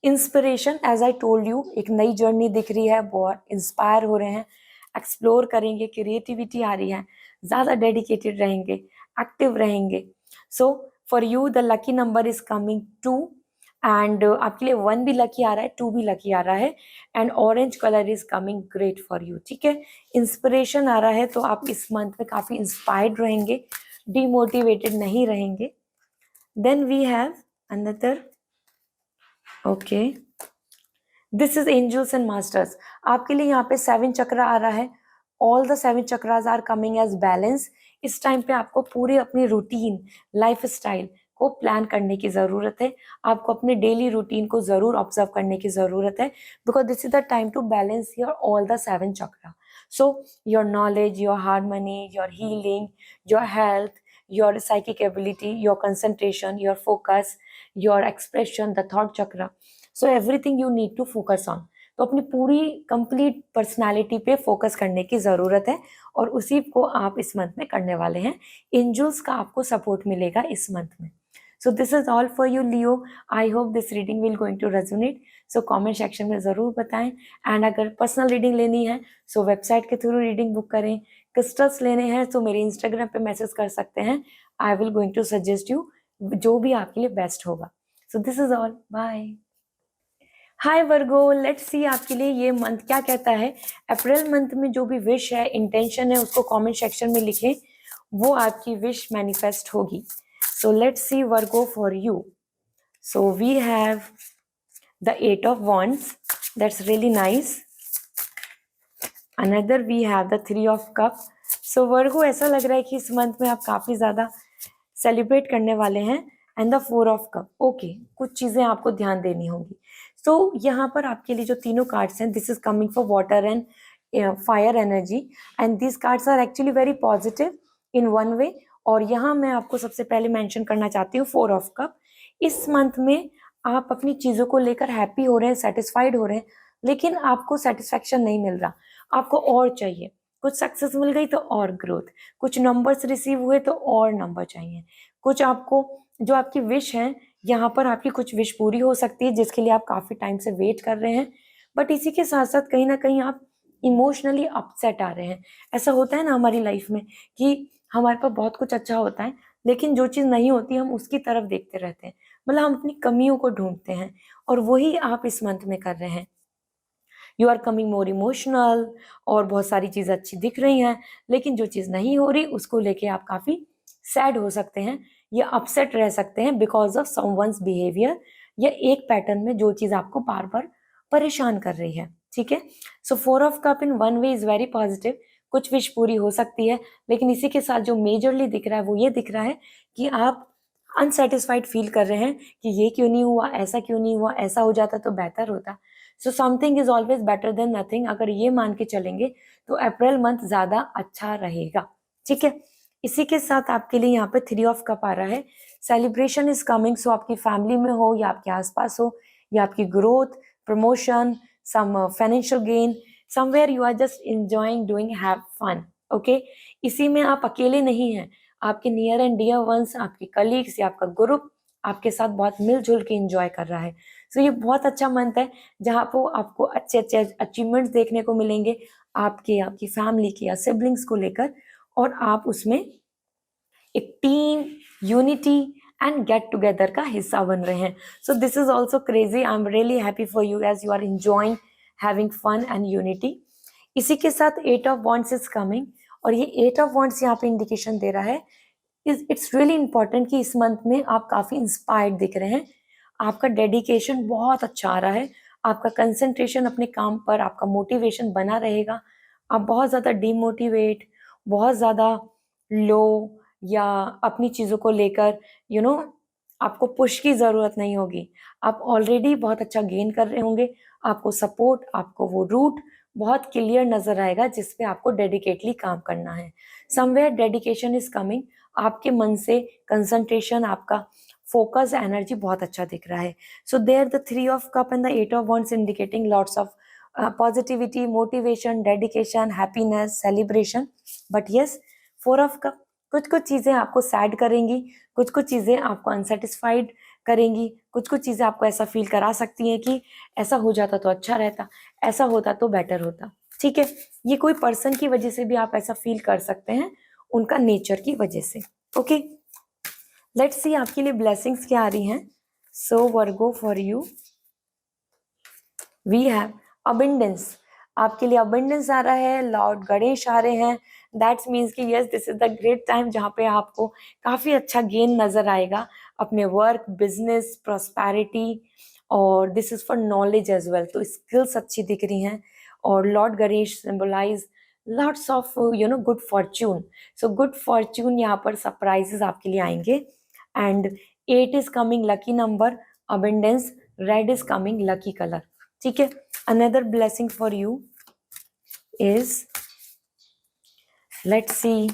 inspiration. As I told you, एक नई जर्नी दिख रही है, बहुत इंस्पायर हो रहे हैं, एक्सप्लोर करेंगे, क्रिएटिविटी आ रही है, ज़्यादा डेडिकेटेड रहेंगे, एक्टिव रहेंगे. सो for you the lucky number is coming 2 and आपके लिए 1 भी लकी आ रहा है, 2 भी लकी आ रहा है and orange colour is coming great for you. ठीक है. इंस्पिरेशन आ रहा है तो आप इस मंथ में काफ़ी इंस्पायर्ड रहेंगे, डिमोटिवेटेड नहीं रहेंगे. Then we have another. Okay, this is angels and masters. आपके लिए यहाँ पे 7 चक्र आ रहा है. All the 7 chakras are coming as balance. इस टाइम पे आपको पूरी अपनी रूटीन लाइफ स्टाइल को प्लान करने की ज़रूरत है. आपको अपने डेली रूटीन को ज़रूर ऑब्जर्व करने की ज़रूरत है because this is the time to balance your all the 7 chakra. So your knowledge, your harmony, your healing, your health, your psychic ability, your concentration, your focus, your expression, the thought chakra. So everything you need to focus on. तो अपनी पूरी complete personality पे focus करने की ज़रूरत है और उसी को आप इस मंथ में करने वाले हैं. एंजल्स का आपको सपोर्ट मिलेगा इस मंथ में. So this is all for you Leo. I hope this reading will going to resonate. So comment section में ज़रूर बताएं. एंड अगर पर्सनल रीडिंग लेनी है सो वेबसाइट के थ्रू रीडिंग बुक करें. क्रिस्टल्स लेने हैं तो मेरे इंस्टाग्राम पे मैसेज कर सकते हैं. I will going to suggest you जो भी आपके लिए बेस्ट होगा. So this is all. Bye. Hi Virgo, let's see आपके लिए ये मंथ क्या कहता है. अप्रैल मंथ में जो भी विश है, इंटेंशन है, उसको कमेंट सेक्शन में लिखें. वो आपकी विश मैनिफेस्ट होगी. So let's see Virgo for you. So we have the 8 of Wands. That's really nice. Another we have the 3 of Cups. So वर्गो ऐसा लग रहा है कि इस मंथ में आप काफ़ी ज़्यादा सेलिब्रेट करने वाले हैं. And the 4 of Cups. Okay, कुछ चीज़ें आपको ध्यान देनी होंगी. सो यहाँ पर आपके लिए जो तीनों कार्ड्स हैं, this is coming for water and fire energy and this cards are actually very positive in one way. और यहाँ मैं आपको सबसे पहले मेंशन करना चाहती हूँ 4 of Cups. इस मंथ में आप अपनी चीज़ों को लेकर हैप्पी हो रहे हैं, सेटिस्फाइड हो रहे हैं, लेकिन आपको सेटिस्फैक्शन नहीं मिल रहा, आपको और चाहिए. कुछ सक्सेस मिल गई तो और ग्रोथ, कुछ नंबर्स रिसीव हुए तो और नंबर चाहिए, कुछ आपको जो आपकी विश है, यहाँ पर आपकी कुछ विश पूरी हो सकती है जिसके लिए आप काफ़ी टाइम से वेट कर रहे हैं. बट इसी के साथ साथ कहीं ना कहीं आप इमोशनली अपसेट आ रहे हैं. ऐसा होता है ना हमारी लाइफ में कि हमारे पास बहुत कुछ अच्छा होता है लेकिन जो चीज़ नहीं होती हम उसकी तरफ देखते रहते हैं. मतलब हम अपनी कमियों को ढूंढते हैं और वही आप इस मंथ में कर रहे हैं. You are coming more emotional और बहुत सारी चीज़ अच्छी दिख रही हैं लेकिन जो चीज़ नहीं हो रही उसको लेके आप काफ़ी सैड हो सकते हैं या अपसेट रह सकते हैं बिकॉज ऑफ समवन्स बिहेवियर या एक पैटर्न में जो चीज़ आपको बार बार परेशान कर रही है. ठीक है. सो 4 of Cups in one way is very positive. कुछ विश पूरी हो सकती है लेकिन इसी के साथ जो मेजरली दिख रहा है वो ये दिख रहा है कि आप अनसेटिस्फाइड फील कर रहे हैं कि ये क्यों नहीं हुआ, ऐसा क्यों नहीं हुआ, ऐसा हो जाता तो बेहतर होता. So something is always better than nothing. अगर ये मान के चलेंगे तो अप्रैल मंथ ज़्यादा अच्छा रहेगा. ठीक है. इसी के साथ आपके लिए यहाँ पे 3 of Cups आ रहा है. Celebration is coming. सो आपकी फैमिली में हो या आपके आसपास हो या आपकी growth, promotion, some financial gain, somewhere you are just enjoying doing have fun. Okay. इसी में आप अकेले नहीं हैं, आपके नियर एंड डियर वंस, आपके कलीग्स या आपका ग्रुप आपके साथ बहुत मिलजुल के इंजॉय कर रहा है. सो ये बहुत अच्छा मंथ है जहाँ पर आपको अच्छे अच्छे अचीवमेंट्स देखने को मिलेंगे आपके, आपकी फैमिली के या सिबलिंग्स को लेकर, और आप उसमें एक team, unity and get together का हिस्सा बन रहे हैं. So this is also crazy. I am really happy for you as you are enjoying having fun and unity. इसी के साथ 8 of Wands इज कमिंग और ये 8 of Wands यहाँ पे इंडिकेशन दे रहा है इट्स रियली इंपॉर्टेंट कि इस मंथ में आप काफ़ी इंस्पायर्ड दिख रहे हैं. आपका डेडिकेशन बहुत अच्छा आ रहा है, आपका कंसंट्रेशन अपने काम पर, आपका मोटिवेशन बना रहेगा. आप बहुत ज़्यादा डीमोटिवेट, बहुत ज़्यादा लो या अपनी चीज़ों को लेकर आपको पुश की ज़रूरत नहीं होगी. आप ऑलरेडी बहुत अच्छा गेन कर रहे होंगे, आपको सपोर्ट, आपको वो रूट बहुत क्लियर नजर आएगा जिस पे आपको डेडिकेटली काम करना है. Somewhere dedication is coming. आपके मन से कंसंट्रेशन, आपका फोकस, एनर्जी बहुत अच्छा दिख रहा है. So there the 3 of Cups and the 8 of Wands indicating lots of positivity, motivation, dedication, happiness, celebration. But yes, 4 of Cups कुछ कुछ चीज़ें आपको सैड करेंगी, कुछ कुछ चीज़ें आपको अनसेटिस्फाइड करेंगी, कुछ कुछ चीज़ें आपको ऐसा फील करा सकती हैं कि ऐसा हो जाता तो अच्छा रहता, ऐसा होता तो बेटर होता. ठीक है, ये कोई पर्सन की वजह से भी आप ऐसा फील कर सकते हैं, उनका नेचर की वजह से. ओके, लेट्स सी आपके लिए ब्लेसिंग्स क्या आ रही हैं. So Virgo for you we have abundance. आपके लिए अबंडेंस आ रहा है, लॉर्ड गणेश आ रहे हैं. दैट्स मीन्स कि yes, this is the great time जहाँ पे आपको काफ़ी अच्छा गेन नज़र आएगा अपने वर्क, बिजनेस, प्रॉस्पेरिटी, और this is for knowledge as well. तो स्किल्स अच्छी दिख रही हैं. और lord Ganesh symbolize lots of good fortune. So good fortune, यहाँ पर सरप्राइजेस आपके लिए आएंगे. And 8 is coming lucky number, abundance, red is coming lucky colour. ठीक है, another blessing for you is, let's see,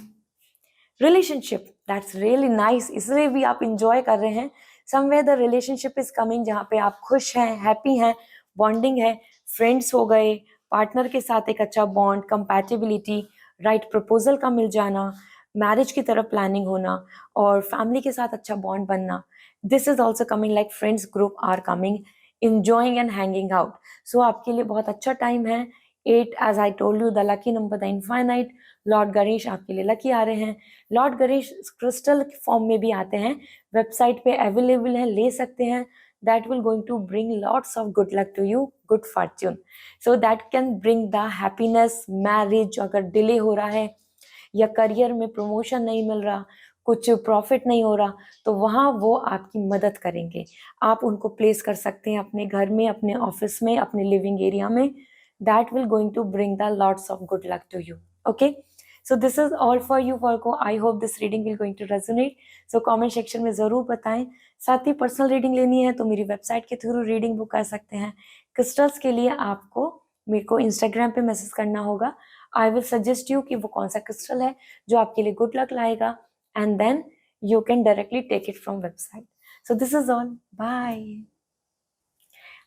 relationship. That's really nice. इसलिए भी आप इंजॉय कर रहे हैं. Somewhere the relationship is coming, जहाँ पे आप खुश हैं, हैप्पी हैं, बॉन्डिंग है, फ्रेंड्स हो गए, पार्टनर के साथ एक अच्छा बॉन्ड, कंपैटिबिलिटी, राइट प्रपोजल का मिल जाना, मैरिज की तरफ प्लानिंग होना, और फैमिली के साथ अच्छा बॉन्ड बनना. This is also coming like friends group are coming, enjoying and hanging out. So आपके लिए बहुत अच्छा टाइम है. 8, as I told you, the lucky number, the infinite. Lord Ganesh आपके लिए लकी आ रहे हैं. लॉर्ड गणेश क्रिस्टल फॉर्म में भी आते हैं, वेबसाइट पे अवेलेबल है, ले सकते हैं. That will going to bring lots of good luck to you, good fortune. So that can bring the happiness. Marriage अगर डिले हो रहा है, या करियर में प्रमोशन नहीं मिल रहा, कुछ प्रॉफिट नहीं हो रहा, तो वहाँ वो आपकी मदद करेंगे. आप उनको प्लेस कर सकते हैं अपने घर में, अपने ऑफिस में, अपने लिविंग एरिया में. That will going to bring the lots of good luck to you. Okay, so this is all for you Virgo. I hope this reading will going to resonate. So comment section में ज़रूर बताएं. साथ ही personal reading लेनी है तो मेरी website के through reading book कर सकते हैं. क्रिस्टल्स के लिए आपको मेरे को इंस्टाग्राम पे मैसेज करना होगा. आई विल सजेस्ट यू कि वो कौन सा क्रिस्टल है जो आपके लिए गुड लक लाएगा, and then you can directly take it from website. So this is all. Bye.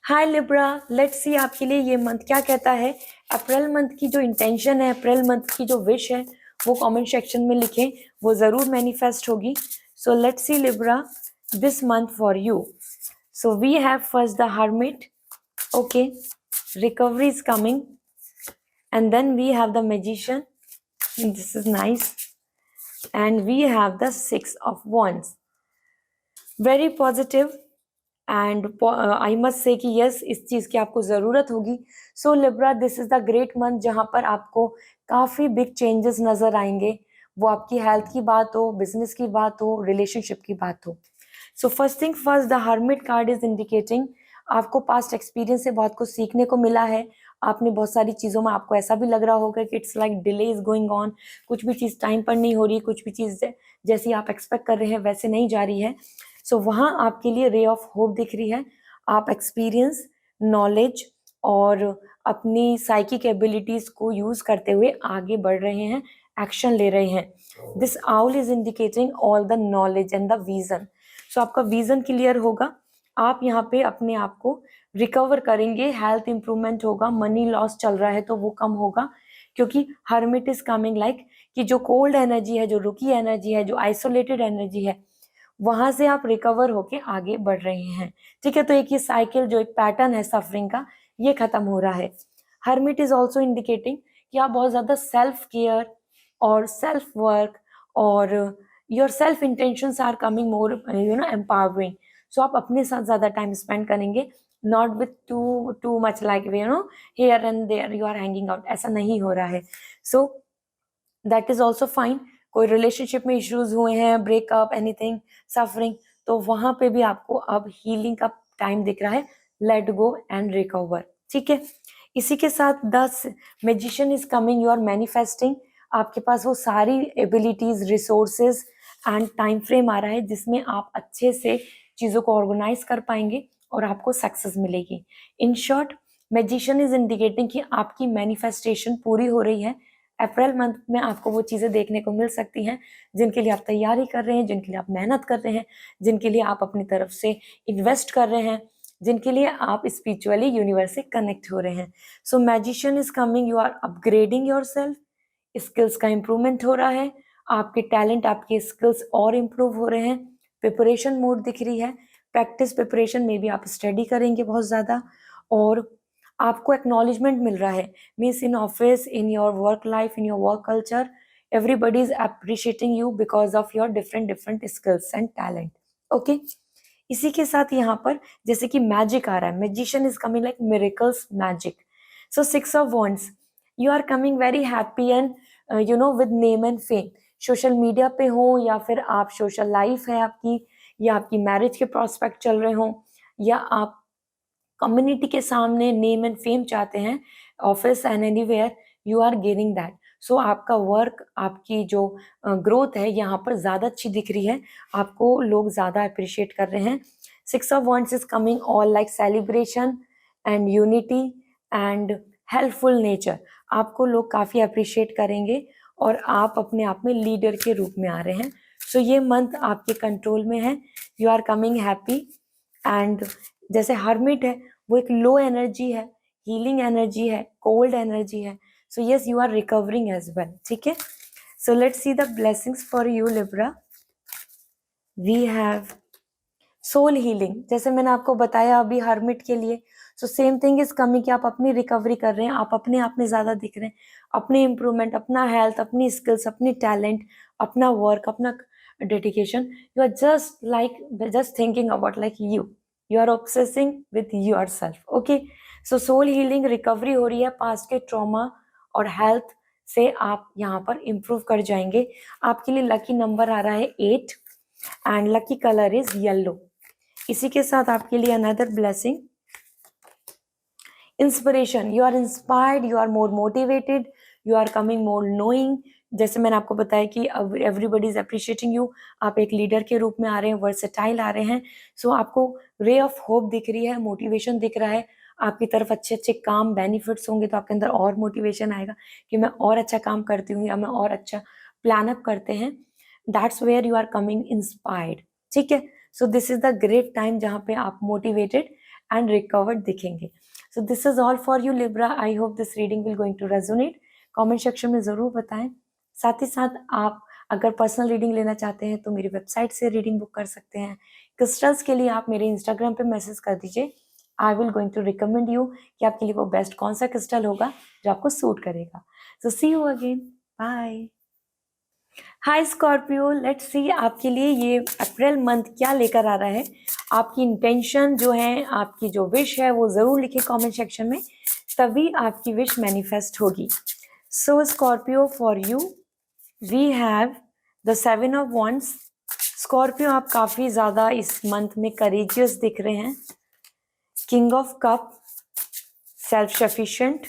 Hi Libra, let's see आपके लिए ये मंथ क्या कहता है. अप्रैल मंथ की जो इंटेंशन है, अप्रैल मंथ की जो विश है, वो कमेंट सेक्शन में लिखें, वो ज़रूर मैनिफेस्ट होगी. So let's see Libra, this month for you. So we have first the Hermit. Okay, recovery is coming, and then we have the Magician. This is nice. And we have the 6 of Wands. Very positive. And I must say कि yes, इस चीज़ की आपको ज़रूरत होगी. So Libra, this is the great month जहाँ पर आपको काफ़ी बिग चेंजेस नज़र आएंगे. वो आपकी हेल्थ की बात हो, बिजनेस की बात हो, रिलेशनशिप की बात हो. सो first thing first, the hermit card is indicating आपको पास्ट एक्सपीरियंस से बहुत कुछ सीखने को मिला है. आपने बहुत सारी चीज़ों में, आपको ऐसा भी लग रहा होगा कि it's like delay is going on, कुछ भी चीज़ टाइम पर नहीं हो रही, कुछ भी चीज़ जैसी आप एक्सपेक्ट कर रहे हैं वैसे नहीं जा रही है. सो वहाँ आपके लिए रे ऑफ होप दिख रही है. आप एक्सपीरियंस, नॉलेज और अपनी साइकिक एबिलिटीज़ को यूज़ करते हुए आगे बढ़ रहे हैं, एक्शन ले रहे हैं. This owl is indicating all the knowledge and the vision. So आपका विजन क्लियर होगा. आप यहाँ पे अपने आप को रिकवर करेंगे, हेल्थ इंप्रूवमेंट होगा, मनी लॉस चल रहा है तो वो कम होगा, क्योंकि हर्मिट इज कमिंग लाइक कि जो कोल्ड एनर्जी है, जो रुकी एनर्जी है, जो आइसोलेटेड एनर्जी है, वहां से आप रिकवर होके आगे बढ़ रहे हैं. ठीक है, तो एक ये साइकिल, जो एक पैटर्न है सफरिंग का, ये खत्म हो रहा है. हर्मिट इज ऑल्सो इंडिकेटिंग कि आप बहुत ज्यादा सेल्फ केयर और सेल्फ वर्क और your self intentions are coming more empowering. So आप अपने साथ ज़्यादा टाइम स्पेंड करेंगे, not with too much like here and there you are hanging out. ऐसा नहीं हो रहा है. So that is also fine. कोई रिलेशनशिप में इश्यूज हुए हैं, ब्रेकअप, एनीथिंग, सफरिंग, तो वहाँ पे भी आपको अब हीलिंग का टाइम दिख रहा है. Let go and recover. ठीक है, इसी के साथ 10 magician is coming. You are manifesting. आपके पास वो सारी abilities, resources and time frame आ रहा है जिसमें आप अच्छे से चीज़ों को ऑर्गेनाइज कर पाएंगे और आपको सक्सेस मिलेगी. In short, magician is indicating कि आपकी मैनिफेस्टेशन पूरी हो रही है। अप्रैल मंथ में आपको वो चीज़ें देखने को मिल सकती हैं जिनके लिए आप तैयारी कर रहे हैं, जिनके लिए आप मेहनत कर रहे हैं, जिनके लिए आप अपनी तरफ से इन्वेस्ट कर रहे हैं, जिनके लिए आप स्पिरिचुअली यूनिवर्स से कनेक्ट हो रहे हैं। So magician is coming, you are upgrading yourself, skills का इम्प्रूवमेंट हो रहा है, आपके टैलेंट, आपके स्किल्स और इम्प्रूव हो रहे हैं। प्रिपरेशन मोड दिख रही है, प्रैक्टिस प्रिपरेशन में भी आप स्टडी करेंगे बहुत ज़्यादा, और आपको एक्नॉलेजमेंट मिल रहा है। Means in office, in your work life, in your work culture, everybody is appreciating you because of your different different skills and talent. Okay, इसी के साथ यहाँ पर जैसे कि मैजिक आ रहा है, magician is coming like miracles magic. So 6 of wands, you are coming very happy and you know with name and fame. Social media पे हो या फिर आप सोशल लाइफ है आपकी, या आपकी मैरिज के प्रोस्पेक्ट चल रहे हो, या आप कम्युनिटी के सामने नेम एंड फेम चाहते हैं, office and anywhere, you are gaining that. So आपका वर्क, आपकी जो ग्रोथ है यहाँ पर ज़्यादा अच्छी दिख रही है, आपको लोग ज़्यादा अप्रिशिएट कर रहे हैं। 6 of wands is coming all like celebration and unity and helpful nature. आपको लोग काफ़ी अप्रिशिएट करेंगे और आप अपने आप में लीडर के रूप में आ रहे हैं। सो ये मंथ आपके कंट्रोल में है, you are coming happy. And जैसे हर्मिट है, वो एक लो एनर्जी है, हीलिंग एनर्जी है, कोल्ड एनर्जी है। So yes, you are recovering as well, ठीक है। So let's see the blessings for you Libra. We have soul healing, जैसे मैंने आपको बताया अभी हर्मिट के लिए। So same thing is coming कि आप अपनी रिकवरी कर रहे हैं, आप अपने आप में ज़्यादा दिख रहे हैं, अपनी इम्प्रूवमेंट, अपना हेल्थ, अपनी स्किल्स, अपनी टैलेंट, अपना वर्क, अपना dedication. You are just thinking about like you are obsessing with yourself. Okay, so soul healing, recovery हो रही है पास्ट के ट्रॉमा और हेल्थ से, आप यहाँ पर इम्प्रूव कर जाएंगे। आपके लिए लकी नंबर आ रहा है 8 and lucky colour is yellow. इसी के साथ आपके लिए another blessing, inspiration, you are inspired, you are more motivated, you are coming more knowing. जैसे मैंने आपको बताया कि एवरीबडी इज अप्रिशिएटिंग यू, आप एक लीडर के रूप में आ रहे हैं, वर्सेटाइल आ रहे हैं। सो आपको रे ऑफ होप दिख रही है, मोटिवेशन दिख रहा है, आपकी तरफ अच्छे अच्छे काम बेनिफिट्स होंगे, तो आपके अंदर और मोटिवेशन आएगा कि मैं और अच्छा काम करती हूँ या मैं और अच्छा प्लान अप करते हैं। That's where you are coming inspired, ठीक है। So this is the great time जहाँ पे आप मोटिवेटेड एंड रिकवर्ड दिखेंगे। So this is all for you Libra. I hope this reading will going to resonate. Comment section में ज़रूर बताएं। साथ ही साथ आप अगर पर्सनल रीडिंग लेना चाहते हैं तो मेरी वेबसाइट से रीडिंग बुक कर सकते हैं। क्रिस्टल्स के लिए आप मेरे इंस्टाग्राम पे मैसेज कर दीजिए, I will going to recommend you कि आपके लिए वो बेस्ट कौन सा क्रिस्टल होगा जो आपको सूट करेगा। So see you again, bye. Hi Scorpio, let's see आपके लिए ये अप्रैल मंथ क्या लेकर आ रहा है। आपकी इंटेंशन जो है, आपकी जो विश है, वो ज़रूर लिखिए कमेंट सेक्शन में, तभी आपकी विश मैनिफेस्ट होगी। So Scorpio, for you we have the 7 of wands. Scorpio, आप काफ़ी ज़्यादा इस मंथ में करेजियस दिख रहे हैं। King of cup, self sufficient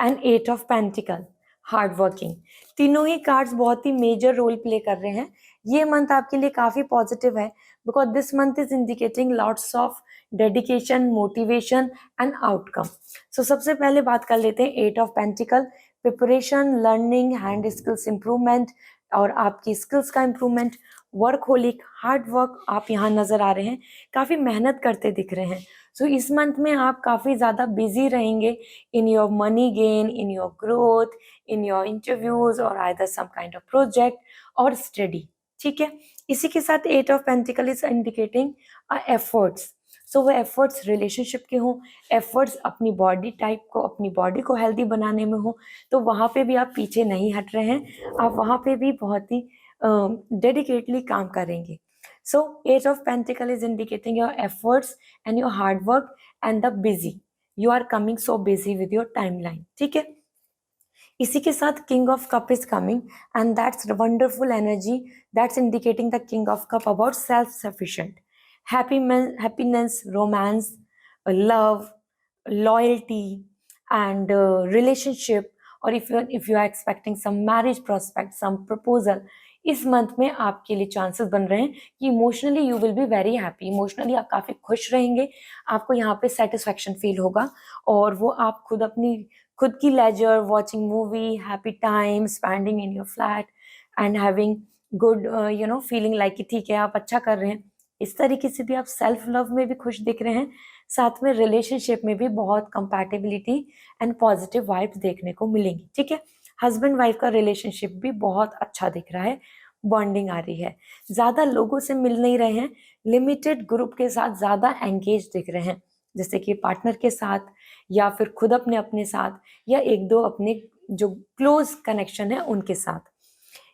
and 8 of pentacle, hard working. तीनों ही कार्ड्स बहुत ही मेजर रोल प्ले कर रहे हैं। ये मंथ आपके लिए काफ़ी पॉजिटिव है because this month is indicating lots of dedication, motivation and outcome. So सबसे पहले बात कर लेते हैं 8 of pentacle, preparation, learning, hand skills improvement और आपकी स्किल्स का इम्प्रूवमेंट, वर्कहोलिक, हार्ड वर्क आप यहाँ नज़र आ रहे हैं, काफ़ी मेहनत करते दिख रहे हैं। सो इस मंथ में आप काफ़ी ज़्यादा बिजी रहेंगे in your money gain, in your growth, in your interviews और either some kind of project और स्टडी, ठीक है। इसी के साथ 8 of pentacle is indicating efforts. So वो एफर्ट्स रिलेशनशिप के हों, एफर्ट्स अपनी बॉडी टाइप को, अपनी बॉडी को हेल्दी बनाने में हो, तो वहाँ पे भी आप पीछे नहीं हट रहे हैं, आप वहाँ पे भी बहुत ही डेडिकेटली काम करेंगे। So 8 of Pentacle is indicating your efforts and your hard work and the busy. You are coming so busy with your timeline. ठीक है। इसी के साथ King of Cup is coming and that's wonderful energy. That's indicating the King of Cup about self-sufficient, happiness, romance, love, loyalty, and relationship. Or if you are expecting some marriage prospect, some proposal, इस month में आपके लिए chances बन रहे हैं कि emotionally you will be very happy, emotionally आप काफ़ी खुश रहेंगे, आपको यहाँ पे सेटिस्फैक्शन फील होगा और वो आप खुद की leisure, watching movie, happy time spending in your flat and having good feeling like कि ठीक है आप अच्छा कर रहे हैं, इस तरीके से भी आप सेल्फ लव में भी खुश दिख रहे हैं। साथ में रिलेशनशिप में भी बहुत कंपैटिबिलिटी एंड पॉजिटिव वाइब्स देखने को मिलेंगी। ठीक है, हस्बैंड वाइफ का रिलेशनशिप भी बहुत अच्छा दिख रहा है, बॉन्डिंग आ रही है, ज़्यादा लोगों से मिल नहीं रहे हैं, लिमिटेड ग्रुप के साथ ज़्यादा एंगेज दिख रहे हैं, जैसे कि पार्टनर के साथ या फिर खुद अपने अपने साथ या एक दो अपने जो क्लोज कनेक्शन है उनके साथ।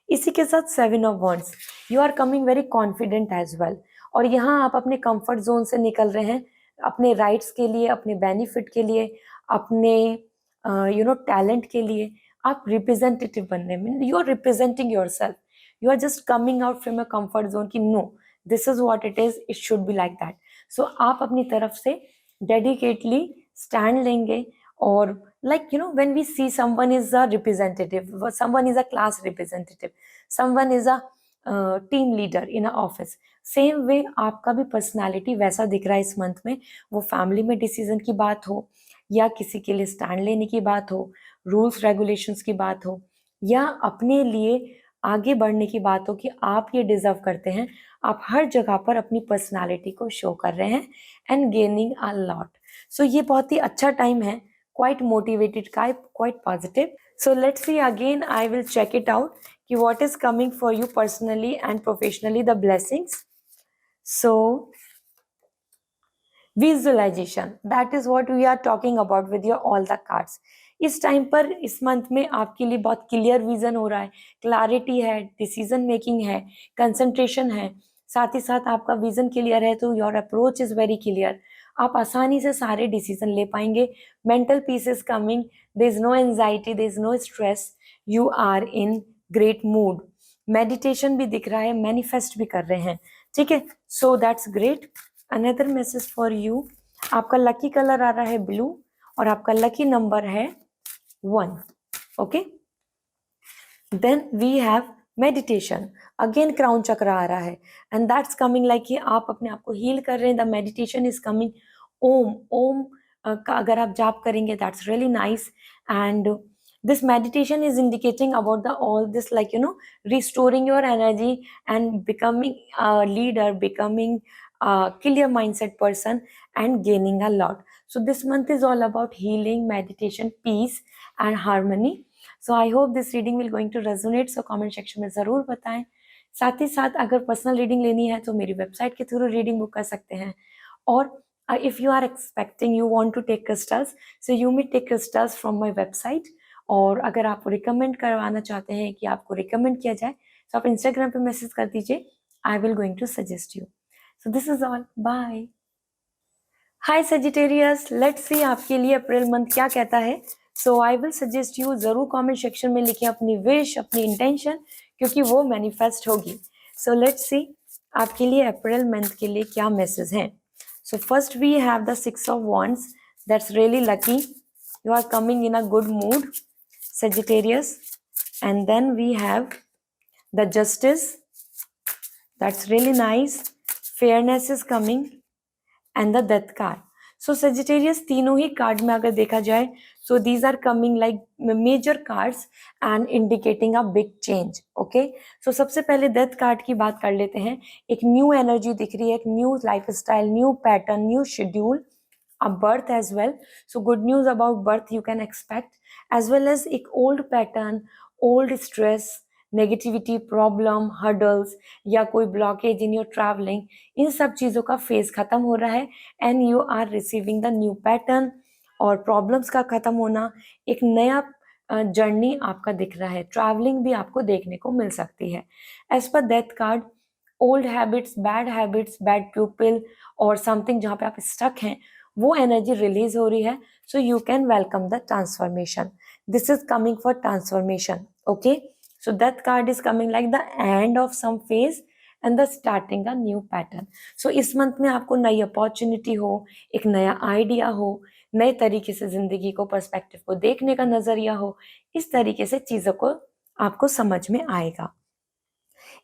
इसी के साथ 7 of wands, you are coming very confident as well, और यहाँ आप अपने कंफर्ट जोन से निकल रहे हैं अपने राइट्स के लिए, अपने बेनिफिट के लिए, अपने टैलेंट के लिए। आप रिप्रेजेंटेटिव बनने में, you are representing yourself, you are just coming out from your comfort zone कि no this is what it is, it should be like that. So आप अपनी तरफ से डेडिकेटली स्टैंड लेंगे और when we see someone is a representative, someone is a class representative, someone is a team leader in a office, same way आपका भी personality वैसा दिख रहा है इस मंथ में। वो फैमिली में डिसीजन की बात हो या किसी के लिए स्टैंड लेने की बात हो, रूल्स रेगुलेशंस की बात हो या अपने लिए आगे बढ़ने की बात हो कि आप ये डिजर्व करते हैं, आप हर जगह पर अपनी पर्सनालिटी को शो कर रहे हैं एंड गेनिंग अ लॉट। सो ये बहुत ही अच्छा टाइम है, quite motivated, quite positive. So let's see again, I will check it out कि what is coming for you personally and professionally, the blessings. So visualization, that is what we are talking about with your all the cards. इस time पर इस month में आपके लिए बहुत clear vision हो रहा है, क्लैरिटी है, डिसीजन मेकिंग है, कंसंट्रेशन है, साथ ही साथ आपका विजन क्लियर है तो your approach is very clear, आप आसानी से सारे डिसीजन ले पाएंगे। Mental peace is coming, there is no anxiety, there is no stress, you are in great mood. Meditation भी दिख रहा है, मैनिफेस्ट भी कर रहे हैं। ठीक है, so that's great. Another message for you, आपका लकी कलर आ रहा है ब्लू और आपका लकी नंबर है 1। Okay, then we have meditation, again crown chakra आ रहा है एंड दैट्स कमिंग लाइक कि आप अपने आप को हील कर रहे हैं। द मेडिटेशन इज कमिंग, ओम का अगर आप जाप करेंगे that's really nice and this meditation is indicating about the all this restoring your energy and becoming a leader, becoming a clear mindset person and gaining a lot. So this month is all about healing, meditation, peace and harmony. So I hope this reading will going to resonate, so comment section में ज़रूर बताएं। साथ ही साथ अगर personal reading लेनी है तो मेरी वेबसाइट के थ्रू रीडिंग बुक कर सकते हैं, और if you are expecting you want to take crystals, so you may take crystals from my website। और अगर आप रिकमेंड करवाना चाहते हैं कि आपको रिकमेंड किया जाए तो आप इंस्टाग्राम पे मैसेज कर दीजिए, I will going to suggest you. So this is all, bye. Hi Sagittarius, let's see आपके लिए अप्रैल मंथ क्या कहता है। So I will suggest you, जरूर कमेंट सेक्शन में लिखें अपनी विश, अपनी इंटेंशन, क्योंकि वो मैनिफेस्ट होगी। सो लेट्स सी आपके लिए अप्रैल मंथ के लिए क्या मैसेज हैं। So first we have the 6 of wands, that's really lucky, you are coming in a good mood Sagittarius, and then we have the Justice, that's really nice, fairness is coming and the Death card. So Sagittarius, तीनों ही card में अगर देखा जाए so these are coming like major cards and indicating a big change. Okay, so सबसे पहले death card की बात कर लेते हैं। एक न्यू एनर्जी दिख रही है, एक new life style, new pattern, new schedule, a birth as well, so good news about birth you can expect, as well as एक old pattern, old stress, negativity, problem, hurdles या कोई blockage in your traveling, इन सब चीज़ों का phase खत्म हो रहा है and you are receiving the new pattern, और प्रॉब्लम्स का खत्म होना, एक नया जर्नी आपका दिख रहा है, ट्रैवलिंग भी आपको देखने को मिल सकती है। As per death card, old habits, bad pupil और समथिंग जहाँ पे आप स्टक हैं वो एनर्जी रिलीज हो रही है, so you can welcome the transformation, this is coming for transformation. Okay, so that card is coming like the end of some phase and the starting a new pattern. So इस month में आपको नई opportunity हो, एक नया idea हो, नए तरीके से जिंदगी को, पर्सपेक्टिव को देखने का नजरिया हो, इस तरीके से चीजों को आपको समझ में आएगा।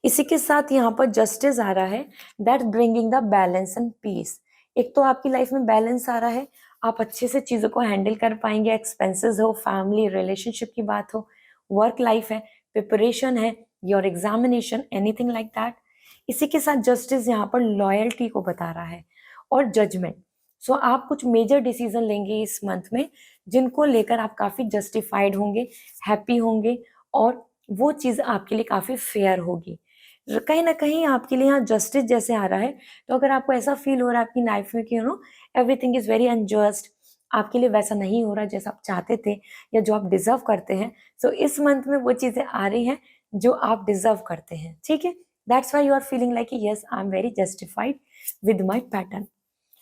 इसी के साथ यहाँ पर जस्टिस आ रहा है, that bringing the balance and peace. एक तो आपकी लाइफ में बैलेंस आ रहा है, आप अच्छे से चीज़ों को हैंडल कर पाएंगे, एक्सपेंसेस हो, फैमिली रिलेशनशिप की बात हो, वर्क लाइफ है, प्रिपरेशन है, your examination, anything like that. इसी के साथ जस्टिस यहाँ पर लॉयल्टी को बता रहा है और जजमेंट। सो आप कुछ मेजर डिसीजन लेंगे इस मंथ में, जिनको लेकर आप काफ़ी जस्टिफाइड होंगे, हैप्पी होंगे, और वो चीज़ आपके लिए काफ़ी फेयर होगी। कहीं ना कहीं आपके लिए यहाँ जस्टिस जैसे आ रहा है, तो अगर आपको ऐसा फील हो रहा है आपकी लाइफ में कि एवरीथिंग इज़ वेरी अनजस्ट, आपके लिए वैसा नहीं हो रहा जैसा आप चाहते थे या जो आप डिजर्व करते हैं, सो इस मंथ में वो चीज़ें आ रही हैं जो आप डिजर्व करते हैं, ठीक है। That's why you are feeling like yes I am very justified with my pattern.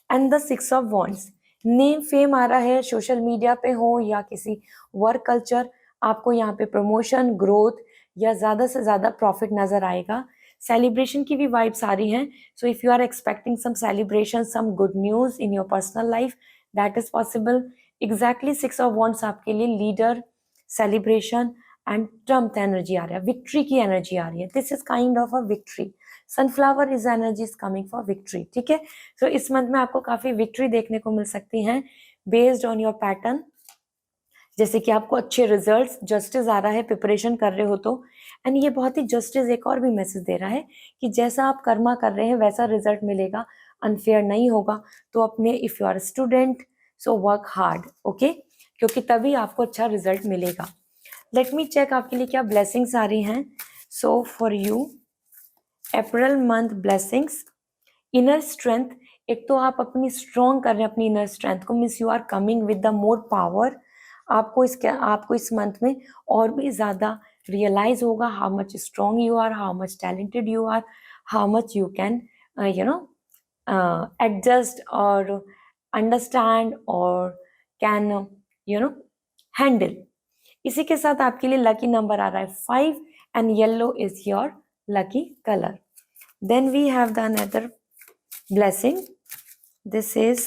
And the 6 of wands, name fame आ रहा है, सोशल मीडिया पे हो या किसी वर्क कल्चर, आपको यहाँ पे प्रमोशन, ग्रोथ या ज़्यादा से ज़्यादा प्रॉफिट नज़र आएगा। सेलिब्रेशन की भी वाइब्स आ रही हैं, so if you are expecting some celebration, some good news in your personal life, that is possible. Exactly 6 of wands आपके लिए leader, celebration and trump energy आ रहा है, विक्ट्री की एनर्जी आ रही है। This is kind of a victory, sunflower is energy is coming for victory, ठीक है। सो इस मंथ में आपको काफ़ी विक्ट्री देखने को मिल सकती हैं बेस्ड ऑन योर पैटर्न। जैसे कि आपको अच्छे रिजल्ट्स, जस्टिस आ रहा है, प्रिपरेशन कर रहे हो तो, एंड ये बहुत ही जस्टिस एक और भी मैसेज दे रहा है कि जैसा आप कर्मा कर रहे हैं वैसा रिजल्ट मिलेगा, अनफेयर नहीं होगा। तो अपने if you are student, so work hard, okay, क्योंकि तभी आपको अच्छा रिजल्ट मिलेगा। लेट मी चेक आपके लिए क्या ब्लेसिंग्स आ रही हैं। So for you April month blessings, inner strength. एक तो आप अपनी स्ट्रॉन्ग कर रहे हैं अपनी इनर स्ट्रेंथ को, means you are coming with the more power. आपको इस मंथ में और भी ज़्यादा रियलाइज होगा how much strong you are, how much talented you are, how much you can adjust और अंडरस्टैंड और कैन हैंडल। इसी के साथ आपके लिए लकी नंबर आ रहा है 5 and yellow is your lucky colour. Then we have the another blessing. This is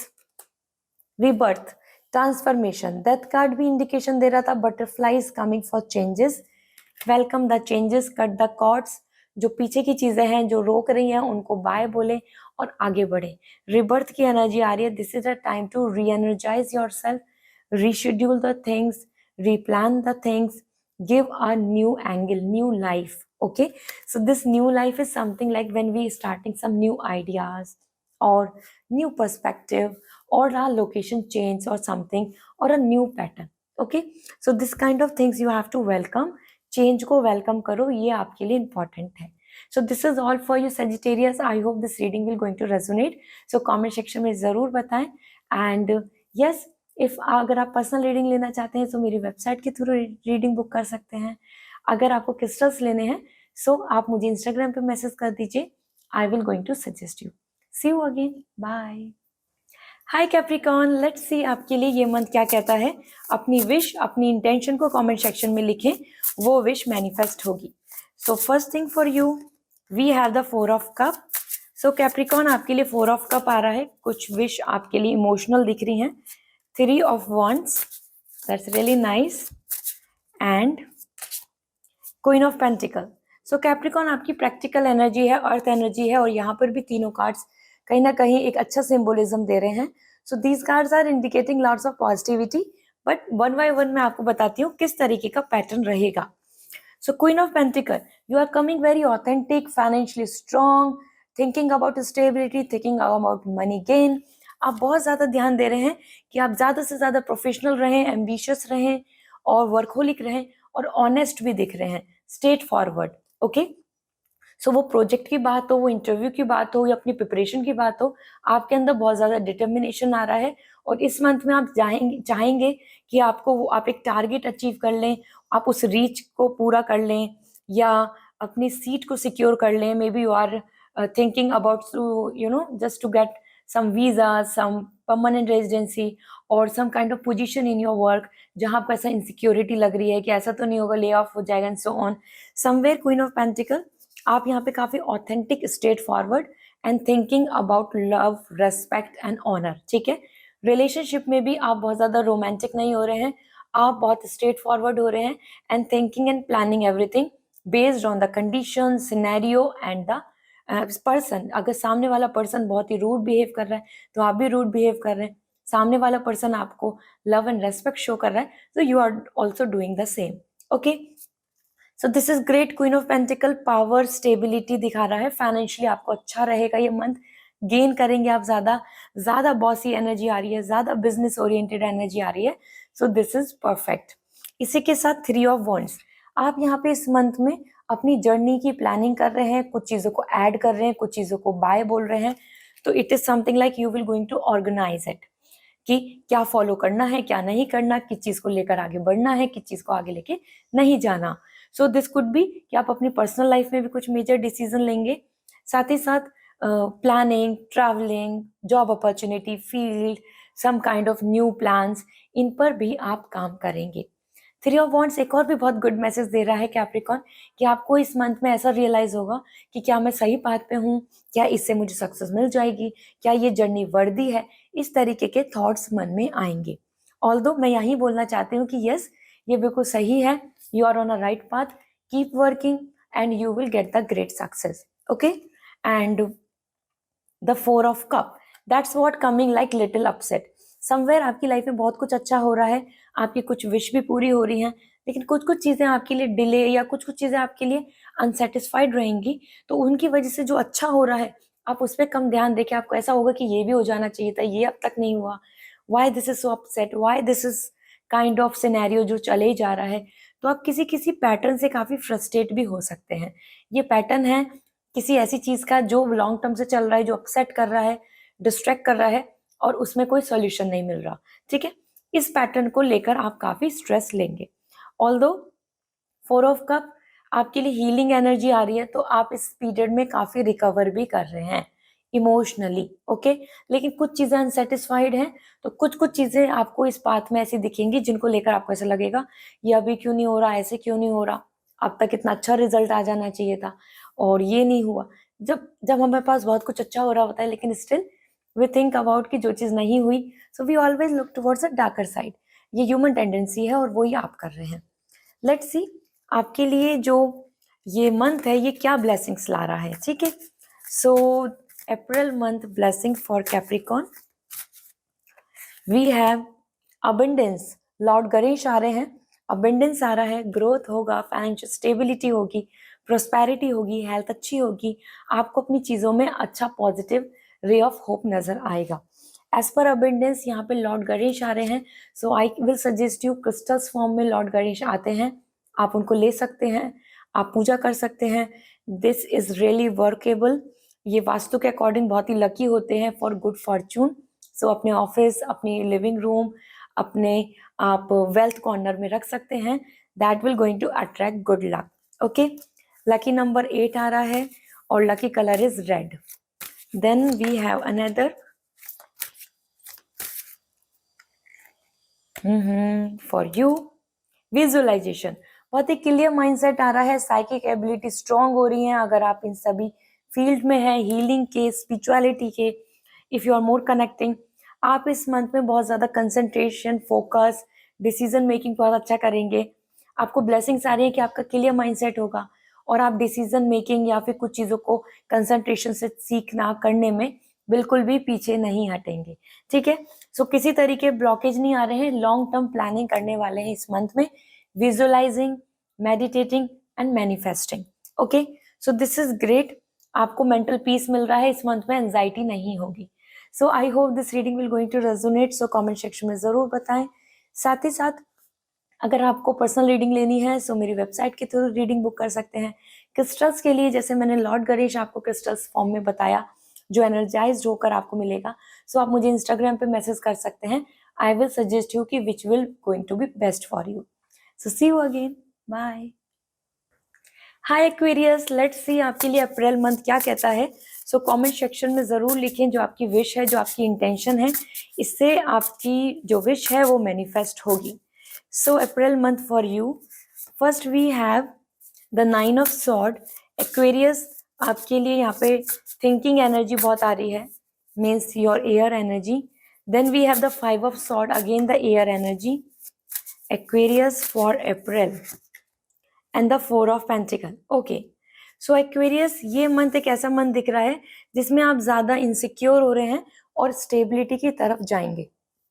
rebirth, transformation. Death card भी इंडिकेशन दे रहा था, butterfly is coming for changes. Welcome the changes, cut the cords. जो पीछे की चीजें हैं जो रोक रही हैं उनको बाय बोले और आगे बढ़े। रिबर्थ की एनर्जी आ रही है। This is a time to reenergize yourself, reschedule the things, replan the things, give a new angle, new life. Okay, so this new life is something like when we starting some new ideas or new perspective or a location change or something or a new pattern. Okay, so this kind of things you have to welcome. Change को welcome करो, ये आपके लिए important है. So this is all for you Sagittarius. I hope this reading will going to resonate. So comment section में ज़रूर बताएं. And yes, अगर आप पर्सनल रीडिंग लेना चाहते हैं तो मेरी वेबसाइट के थ्रू रीडिंग बुक कर सकते हैं। अगर आपको क्रिस्टल्स लेने हैं सो आप मुझे इंस्टाग्राम पे मैसेज कर दीजिए, I will going to suggest you. See you again, bye. Hi Capricorn, let's see आपके लिए ये मंथ क्या कहता है। अपनी विश, अपनी इंटेंशन को कमेंट सेक्शन में लिखें, वो विश मैनिफेस्ट होगी। So first thing for you we have the 4 of cup. So Capricorn आपके लिए 4 ऑफ कप आ रहा है। कुछ विश आपके लिए इमोशनल दिख रही हैं। 3 of wands, that's really nice, and Queen of Pentacle. So Capricorn आपकी प्रैक्टिकल एनर्जी है, अर्थ एनर्जी है, और यहाँ पर भी तीनों कार्ड्स कहीं ना कहीं एक अच्छा सिंबोलिज्म दे रहे हैं। So these cards are indicating lots of positivity, but one by one मैं आपको बताती हूँ किस तरीके का पैटर्न रहेगा। So queen of pentacle, you are coming very authentic, financially strong, thinking about stability, thinking about money gain. आप बहुत ज़्यादा ध्यान दे रहे हैं कि आप ज़्यादा से ज़्यादा प्रोफेशनल रहें, एम्बिशियस रहें और वर्कहोलिक रहें और ऑनेस्ट भी दिख रहे हैं, स्ट्रेट फॉरवर्ड। ओके, सो वो प्रोजेक्ट की बात हो, वो इंटरव्यू की बात हो या अपनी प्रिपरेशन की बात हो, आपके अंदर बहुत ज़्यादा डिटर्मिनेशन आ रहा है। और इस मंथ में आप चाहेंगे कि आप एक टारगेट अचीव कर लें, आप उस रीच को पूरा कर लें या अपनी सीट को सिक्योर कर लें। Maybe you are thinking about just to get some visa, some permanent residency or some kind of position in your work जहाँ आपको ऐसा इनसिक्योरिटी लग रही है कि ऐसा तो नहीं होगा, ले ऑफ हो जाएगा and so on. Somewhere queen of pentacle, आप यहाँ पे काफ़ी authentic, straightforward and thinking about love, respect and honour, ठीक है। रिलेशनशिप में भी आप बहुत ज़्यादा रोमांटिक नहीं हो रहे हैं, आप बहुत स्ट्रेट फॉरवर्ड हो रहे हैं and thinking and planning everything based on the condition, scenario and the person. अगर सामने वाला पर्सन बहुत ही रूड बिहेव कर रहा है तो आप भी रूड बिहेव कर रहे हैं. सामने वाला पर्सन आपको लव एंड रेस्पेक्ट शो कर रहा है तो you are also doing the same. Okay, so this is great. Queen of pentacle, power, stability दिखा रहा है. फाइनेंशियली आपको अच्छा रहेगा ये मंथ. गेन करेंगे आप, ज्यादा बॉसी एनर्जी आ रही है, ज्यादा बिजनेस ओरिएंटेड एनर्जी आ रही है. So this is perfect. इसी के साथ 3 ऑफ वॉन्ड्स. आप यहाँ पे इस मंथ में अपनी जर्नी की प्लानिंग कर रहे हैं, कुछ चीजों को ऐड कर रहे हैं, कुछ चीजों को बाय बोल रहे हैं. तो it is something like you will going to organize it, कि क्या फॉलो करना है, क्या नहीं करना, किस चीज को लेकर आगे बढ़ना है, किस चीज को आगे लेके नहीं जाना. सो दिस कुड बी कि आप अपनी पर्सनल लाइफ में भी कुछ मेजर डिसीजन लेंगे. साथ ही साथ planning, travelling, job opportunity, field, some kind of new plans, इन पर भी आप काम करेंगे. 3 ऑफ वॉन्ड्स एक और भी बहुत गुड मैसेज दे रहा है कैप्रिकॉर्न, कि आपको इस मंथ में ऐसा रियलाइज होगा कि क्या मैं सही पाथ पे हूँ, क्या इससे मुझे सक्सेस मिल जाएगी, क्या ये जर्नी वर्दी है. इस तरीके के थॉट्स मन में आएंगे. ऑल्दो मैं यही बोलना चाहती हूँ कि यस, ये बिल्कुल सही है. You are on a right path. Keep working and you will get the great success. Okay, and the 4 of cup, that's what coming like little upset. Somewhere आपकी लाइफ में बहुत कुछ अच्छा हो रहा है, आपकी कुछ विश भी पूरी हो रही हैं, लेकिन कुछ कुछ चीजें आपके लिए डिले या कुछ कुछ चीजें आपके लिए अनसेटिस्फाइड रहेंगी. तो उनकी वजह से जो अच्छा हो रहा है आप उस पर कम ध्यान देके आपको ऐसा होगा कि ये भी हो जाना चाहिए था, ये अब तक नहीं हुआ, why this is so upset, why this is kind of scenario जो चले ही जा रहा है. तो आप किसी किसी पैटर्न से काफी फ्रस्ट्रेट भी हो सकते हैं. ये पैटर्न है किसी ऐसी चीज का जो लॉन्ग टर्म से चल रहा है, जो अपसेट कर रहा है, डिस्ट्रैक्ट कर रहा है, और उसमें कोई सॉल्यूशन नहीं मिल रहा. ठीक है, इस पैटर्न को लेकर आप काफी स्ट्रेस लेंगे. ऑल्दो 4 ऑफ कप आपके लिए हीलिंग एनर्जी आ रही है, तो आप इस पीरियड में काफी रिकवर भी कर रहे हैं इमोशनली. ओके, लेकिन कुछ चीजें अनसेटिस्फाइड हैं, तो कुछ कुछ चीजें आपको इस पाथ में ऐसी दिखेंगी जिनको लेकर आपको ऐसा लगेगा ये अभी क्यों नहीं हो रहा, ऐसे क्यों नहीं हो रहा, अब तक इतना अच्छा रिजल्ट आ जाना चाहिए था और ये नहीं हुआ. जब जब हमारे पास बहुत कुछ अच्छा हो रहा होता है, लेकिन स्टिल वी थिंक अबाउट कि जो चीज नहीं हुई, so we always look towards the darker side. ये ह्यूमन टेंडेंसी है और वही आप कर रहे हैं. लेट्स सी आपके लिए जो ये मंथ है ये क्या ब्लेसिंग्स ला रहा है. ठीक है, so April month blessing for Capricorn, we have abundance. Lord Ganesh आ रहे हैं, अबंडेंस आ रहा है, ग्रोथ होगा, फाइनेंशियल स्टेबिलिटी होगी, प्रोस्पेरिटी होगी, हेल्थ अच्छी होगी, आपको अपनी चीजों में अच्छा पॉजिटिव रे ऑफ होप नजर आएगा. एज पर अबंडेंस यहाँ पे लॉर्ड गणेश आ रहे हैं, so I will suggest you crystals form में लॉर्ड गणेश आते हैं, आप उनको ले सकते हैं, आप पूजा कर सकते हैं. This is really workable. ये वास्तु के अकॉर्डिंग बहुत ही लकी होते हैं फॉर गुड फॉर्चून. सो अपने ऑफिस, अपनी लिविंग रूम, अपने आप वेल्थ कॉर्नर में रख सकते हैं. That will going to attract good luck. Okay, lucky number 8 आ रहा है और lucky colour is red. Then we have another for you, visualization. बहुत ही क्लियर माइंडसेट आ रहा है, साइकिक एबिलिटी स्ट्रांग हो रही है अगर आप इन सभी फील्ड में हैं, हीलिंग के, स्पिरिचुअलिटी के. If you are more connecting, आप इस मंथ में बहुत ज्यादा कंसंट्रेशन, फोकस, डिसीजन मेकिंग बहुत अच्छा करेंगे. आपको ब्लेसिंग्स आ रही है कि आपका क्लियर माइंडसेट होगा और आप डिसीजन मेकिंग या फिर कुछ चीजों को कंसंट्रेशन से सीखना करने में बिल्कुल भी पीछे नहीं हटेंगे. ठीक है, सो किसी तरीके ब्लॉकेज नहीं आ रहे हैं. लॉन्ग टर्म प्लानिंग करने वाले हैं इस मंथ में, visualising, meditating and manifesting. Okay, so this is great. आपको मेंटल पीस मिल रहा है इस मंथ में, एंजाइटी नहीं होगी. So I hope this reading will going to resonate. So comment section में जरूर बताएं. साथ ही साथ अगर आपको पर्सनल रीडिंग लेनी है सो मेरी वेबसाइट के थ्रू रीडिंग बुक कर सकते हैं. क्रिस्टल्स के लिए जैसे मैंने लॉर्ड गणेश आपको क्रिस्टल्स फॉर्म में बताया जो एनर्जाइज्ड होकर आपको मिलेगा, सो आप मुझे इंस्टाग्राम पे मैसेज कर सकते हैं. आई विल सजेस्ट यू कि which will going to be best for you. So see you again, bye. Hi aquarius, let's see आपके लिए अप्रैल मंथ क्या कहता है. सो कमेंट सेक्शन में जरूर लिखें जो आपकी विश है, जो आपकी इंटेंशन है, इससे आपकी जो विश है वो मैनिफेस्ट होगी. So April month for you, first we have the 9 of sword. Aquarius आपके लिए यहाँ पे थिंकिंग एनर्जी बहुत आ रही है, means your air energy. Then we have the 5 of sword, again the air energy. Aquarius for April, and the 4 of pentacle. Okay, so aquarius, ये month एक ऐसा मंथ दिख रहा है जिसमें आप ज्यादा इनसिक्योर हो रहे हैं और स्टेबिलिटी की तरफ जाएंगे।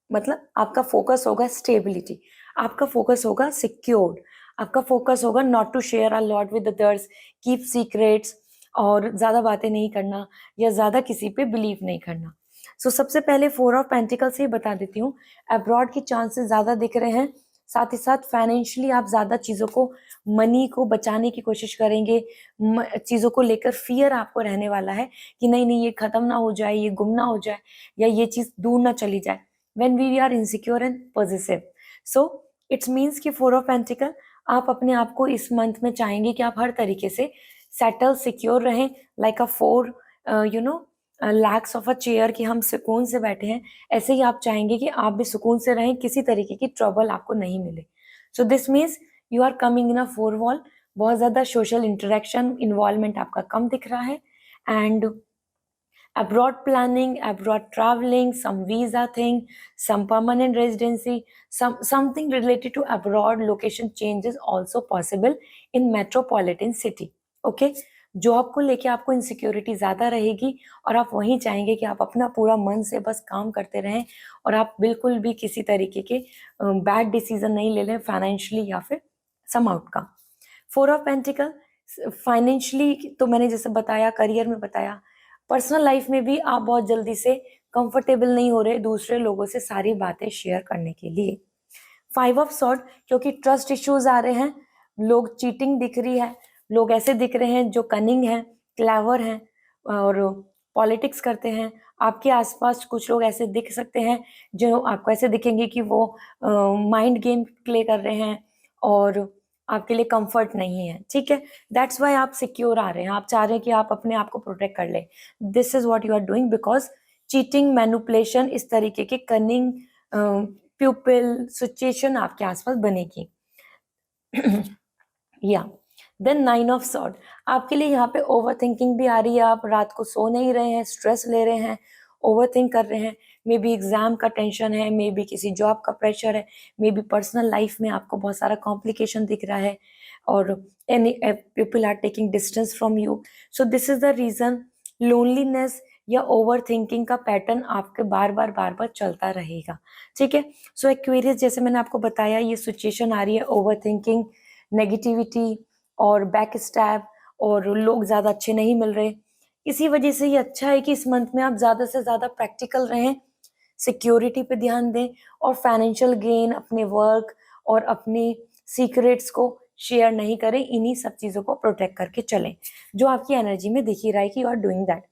मतलब आपका फोकस होगा स्टेबिलिटी, आपका फोकस होगा सिक्योर्ड, आपका फोकस होगा not to share a lot with others, keep secrets, और ज्यादा बातें नहीं करना या ज्यादा किसी पे बिलीव नहीं करना। सो सबसे पहले 4 ऑफ पेंटिकल से ही बता देती हूँ, अब्रॉड की चांसेस ज्यादा दिख रहे हैं। साथ ही साथ फाइनेंशियली आप ज्यादा चीजों को, मनी को बचाने की कोशिश करेंगे। चीजों को लेकर फियर आपको रहने वाला है कि नहीं नहीं ये खत्म ना हो जाए, ये गुम ना हो जाए, या ये चीज दूर ना चली जाए। when we are insecure and possessive, so it means कि 4 ऑफ पेंटिकल, आप अपने आप को इस मंथ में चाहेंगे कि आप हर तरीके से सेटल सिक्योर रहें, like a 4 lakhs of a chair, कि हम सुकून से बैठे हैं। ऐसे ही आप चाहेंगे कि आप भी सुकून से रहें, किसी तरीके की ट्रबल आपको नहीं मिले। So this means you are coming in a 4 wall. बहुत ज्यादा सोशल इंटरेक्शन इन्वॉल्वमेंट आपका कम दिख रहा है। And abroad planning, abroad traveling, some visa thing, some permanent residency, something related to abroad location change is also possible in metropolitan city. Okay, job को लेके आपको insecurity ज्यादा रहेगी और आप वहीं चाहेंगे कि आप अपना पूरा मन से बस काम करते रहें और आप बिल्कुल भी किसी तरीके के बैड डिसीजन नहीं ले लें फाइनेंशियली या फिर सम आउट का। 4 ऑफ पेंटिकल, फाइनेंशियली तो मैंने जैसे बताया, करियर में बताया, पर्सनल लाइफ में भी आप बहुत जल्दी से कंफर्टेबल नहीं हो रहे दूसरे लोगों से सारी बातें शेयर करने के लिए। 5 ऑफ सॉर्ड, क्योंकि ट्रस्ट इश्यूज आ रहे हैं, लोग चीटिंग दिख रही है, लोग ऐसे दिख रहे हैं जो कनिंग हैं, क्लेवर हैं और पॉलिटिक्स करते हैं। आपके आसपास कुछ लोग ऐसे दिख सकते हैं जो आपको ऐसे दिखेंगे कि वो माइंड गेम प्ले कर रहे हैं और आपके लिए कंफर्ट नहीं है। ठीक है, दैट्स वाई आप सिक्योर आ रहे हैं, आप चाह रहे हैं कि आप अपने आप को प्रोटेक्ट कर ले। This is what you are doing, because cheating, manipulation, इस तरीके के कनिंग प्यूपिल सिचुएशन आपके आसपास बनेगी। या देन 9 ऑफ सॉर्ड, आपके लिए यहाँ पे ओवर थिंकिंग भी आ रही है। आप रात को सो नहीं रहे हैं, स्ट्रेस ले रहे हैं, ओवर थिंक कर रहे हैं। मे बी एग्जाम का टेंशन है, मे बी किसी जॉब का प्रेशर है, मे बी पर्सनल लाइफ में आपको बहुत सारा कॉम्प्लिकेशन दिख रहा है और any people are taking distance from you. So this is the reason, loneliness या ओवर थिंकिंग का पैटर्न आपके बार बार चलता रहेगा। ठीक है, सो एक्वेरियस, जैसे मैंने आपको बताया, ये सिचुएशन आ रही है ओवर थिंकिंग, नेगेटिविटी और बैक स्टैब, और लोग ज़्यादा अच्छे नहीं मिल रहे। इसी वजह से ये अच्छा है कि इस मंथ में आप ज़्यादा से ज़्यादा प्रैक्टिकल रहें, सिक्योरिटी पे ध्यान दें और फाइनेंशियल गेन, अपने वर्क और अपनी सीक्रेट्स को शेयर नहीं करें। इन्हीं सब चीज़ों को प्रोटेक्ट करके चलें, जो आपकी एनर्जी में दिख ही रहा है कि you are doing that.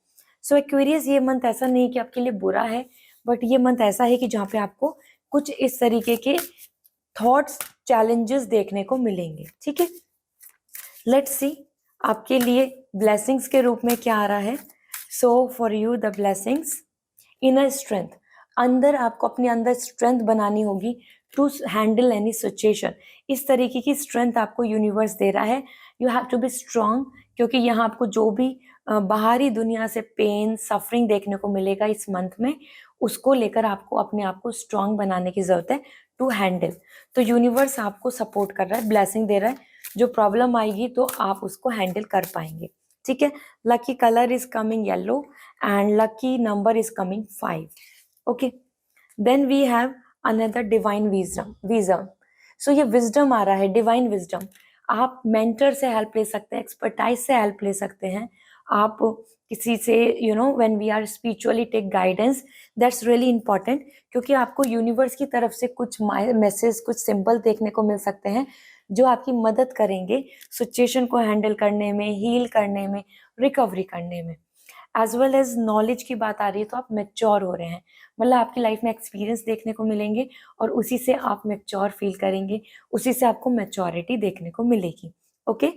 So aquarius, ये मंथ ऐसा नहीं कि आपके लिए बुरा है, बट ये मंथ ऐसा है कि जहाँ पे आपको कुछ इस तरीके के थॉट्स, चैलेंजेस देखने को मिलेंगे। ठीक है, लेट्स सी आपके लिए ब्लेसिंग्स के रूप में क्या आ रहा है। सो for you the blessings, inner strength, अंदर आपको अपने अंदर स्ट्रेंथ बनानी होगी टू हैंडल एनी सिचुएशन। इस तरीके की स्ट्रेंथ आपको यूनिवर्स दे रहा है। You have to be strong, क्योंकि यहाँ आपको जो भी बाहरी दुनिया से पेन, सफरिंग देखने को मिलेगा इस मंथ में, उसको लेकर आपको अपने आप को स्ट्रांग बनाने की जरूरत है टू हैंडल। तो यूनिवर्स आपको सपोर्ट कर रहा है, ब्लेसिंग दे रहा है। जो प्रॉब्लम आएगी तो आप उसको हैंडल कर पाएंगे। ठीक है, lucky colour is coming yellow and lucky number is coming 5। Okay, then we have another divine wisdom. So ये विजडम आ रहा है, डिवाइन विजडम। आप मेंटर से हेल्प ले सकते हैं, एक्सपर्टाइज से हेल्प ले सकते हैं। आप किसी से, you know, when we are spiritually take guidance, that's really important, क्योंकि आपको यूनिवर्स की तरफ से कुछ मैसेज, कुछ सिंबल देखने को मिल सकते हैं जो आपकी मदद करेंगे सिचुएशन को हैंडल करने में, हील करने में, रिकवरी करने में। एज वेल एज नॉलेज की बात आ रही है तो आप मैच्योर हो रहे हैं, मतलब आपकी लाइफ में एक्सपीरियंस देखने को मिलेंगे और उसी से आप मैच्योर फील करेंगे, उसी से आपको मैच्योरिटी देखने को मिलेगी। ओके,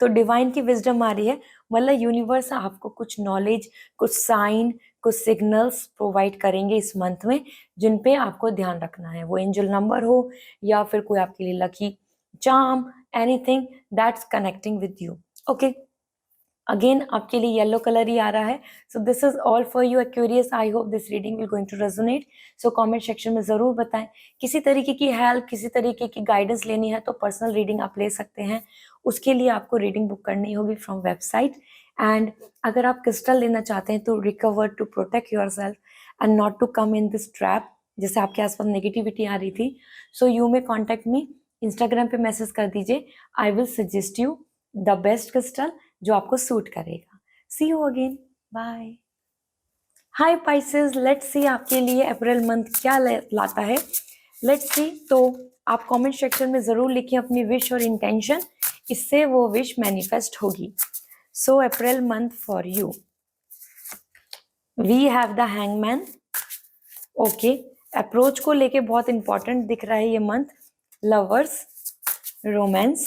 तो डिवाइन की विजडम आ रही है, मतलब यूनिवर्स आपको कुछ नॉलेज, कुछ साइन, कुछ सिग्नल्स प्रोवाइड करेंगे इस मंथ में, जिन पे आपको ध्यान रखना है। वो एंजल नंबर हो या फिर कोई आपके लिए lucky charm, anything that's connecting with you. Okay, again आपके लिए येलो कलर ही आ रहा है. So this is all for you aquarius. I hope this reading will going to resonate. So comment section में ज़रूर बताएं. किसी तरीके की हेल्प, किसी तरीके की गाइडेंस लेनी है तो पर्सनल रीडिंग आप ले सकते हैं. उसके लिए आपको रीडिंग बुक करनी होगी फ्रॉम वेबसाइट. एंड अगर आप क्रिस्टल लेना चाहते हैं तो recover, to protect yourself and not to come in this trap, जैसे आपके आसपास नेगेटिविटी आ रही थी. So you may contact me. Instagram पे मैसेज कर दीजिए. I will suggest you the best crystal जो आपको सूट करेगा. See you again. Bye. Hi Pisces, let's see आपके लिए अप्रैल मंथ क्या लाता है. Let's see. तो आप कमेंट सेक्शन में ज़रूर लिखिए अपनी विश और इंटेंशन. इससे वो विश मैनिफेस्ट होगी. So April month for you, we have the hangman. Okay, approach को लेके बहुत इंपॉर्टेंट दिख रहा है ये month. Lovers, romance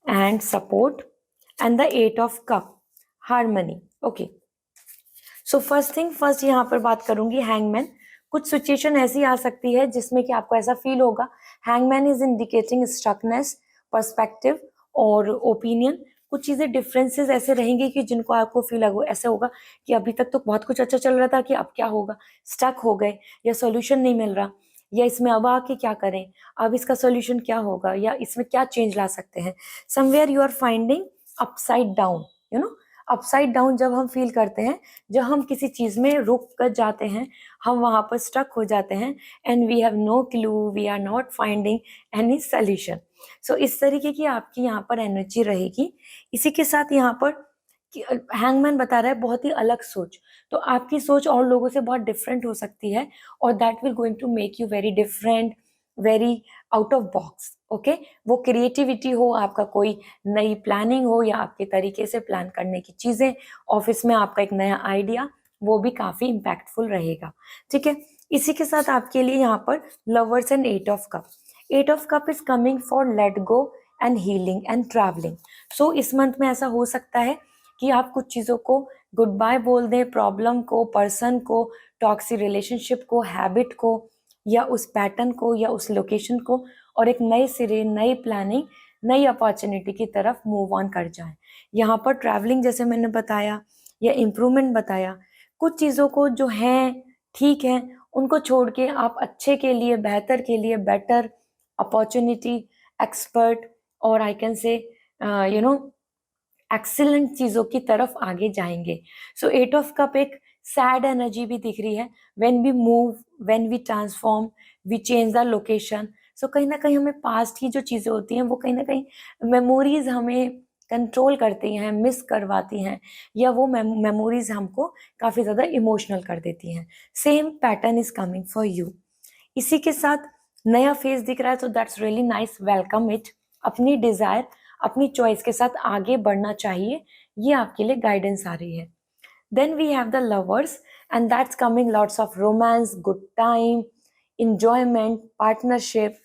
and support and the 8 of cup, harmony. Okay, so first thing first यहाँ पर बात करूंगी हैंगमैन. कुछ सिचुएशन ऐसी आ सकती है जिसमें कि आपको ऐसा फील होगा. Hangman is indicating stuckness, perspective और ओपिनियन. कुछ चीज़ें डिफरेंसेस ऐसे रहेंगे कि जिनको आपको फील ऐसे होगा कि अभी तक तो बहुत कुछ अच्छा चल रहा था कि अब क्या होगा, स्टक हो गए या सोल्यूशन नहीं मिल रहा, या इसमें अब आके क्या करें, अब इसका सोल्यूशन क्या होगा, या इसमें क्या चेंज ला सकते हैं. Somewhere you are finding upside down. You know, upside down जब हम फील करते हैं, जब हम किसी चीज़ में रुक कर जाते हैं, हम वहाँ पर स्टक हो जाते हैं and we have no clue, we are not finding any solution. So इस तरीके की आपकी यहाँ पर एनर्जी रहेगी. इसी के साथ यहाँ पर हैंगमैन बता रहा है बहुत ही अलग सोच. तो आपकी सोच और लोगों से बहुत डिफरेंट हो सकती है और that will going to make you very different, very out of box. Okay, वो क्रिएटिविटी हो, आपका कोई नई प्लानिंग हो या आपके तरीके से प्लान करने की चीज़ें, ऑफिस में आपका एक नया आइडिया, वो भी काफ़ी इम्पैक्टफुल रहेगा. ठीक है, इसी के साथ आपके लिए यहाँ पर lovers and 8 of cup. 8 of cup is coming for let go and healing and travelling. So इस मंथ में ऐसा हो सकता है कि आप कुछ चीज़ों को गुड बाय बोल दें, प्रॉब्लम को, पर्सन को, टॉक्सिक रिलेशनशिप को, हैबिट को, या उस पैटर्न को, या उस लोकेशन को, और एक नए सिरे, नई प्लानिंग, नई अपॉर्चुनिटी की तरफ मूव ऑन कर जाएं. यहाँ पर ट्रैवलिंग जैसे मैंने बताया या इम्प्रूवमेंट बताया, कुछ चीज़ों को जो हैं ठीक है उनको छोड़ के आप अच्छे के लिए, बेहतर के लिए, बेटर अपॉर्चुनिटी, एक्सपर्ट और I can say you know excellent चीज़ों की तरफ आगे जाएंगे. सो 8 ऑफ कप एक सैड एनर्जी भी दिख रही है. When we move, when we transform, we change the location. So कहीं ना कहीं हमें पास्ट की जो चीज़ें होती हैं वो कहीं ना कहीं मेमोरीज हमें कंट्रोल करती हैं, मिस करवाती हैं, या वो मेमोरीज हमको काफ़ी ज़्यादा इमोशनल कर देती हैं. Same pattern is coming for you. इसी के साथ नया फेज दिख रहा है, तो that's really nice, welcome it. अपनी डिज़ायर, अपनी चॉइस के साथ आगे बढ़ना चाहिए, ये आपके लिए गाइडेंस आ रही है. Then we have the lovers and that's coming lots of romance, good time, enjoyment, partnership,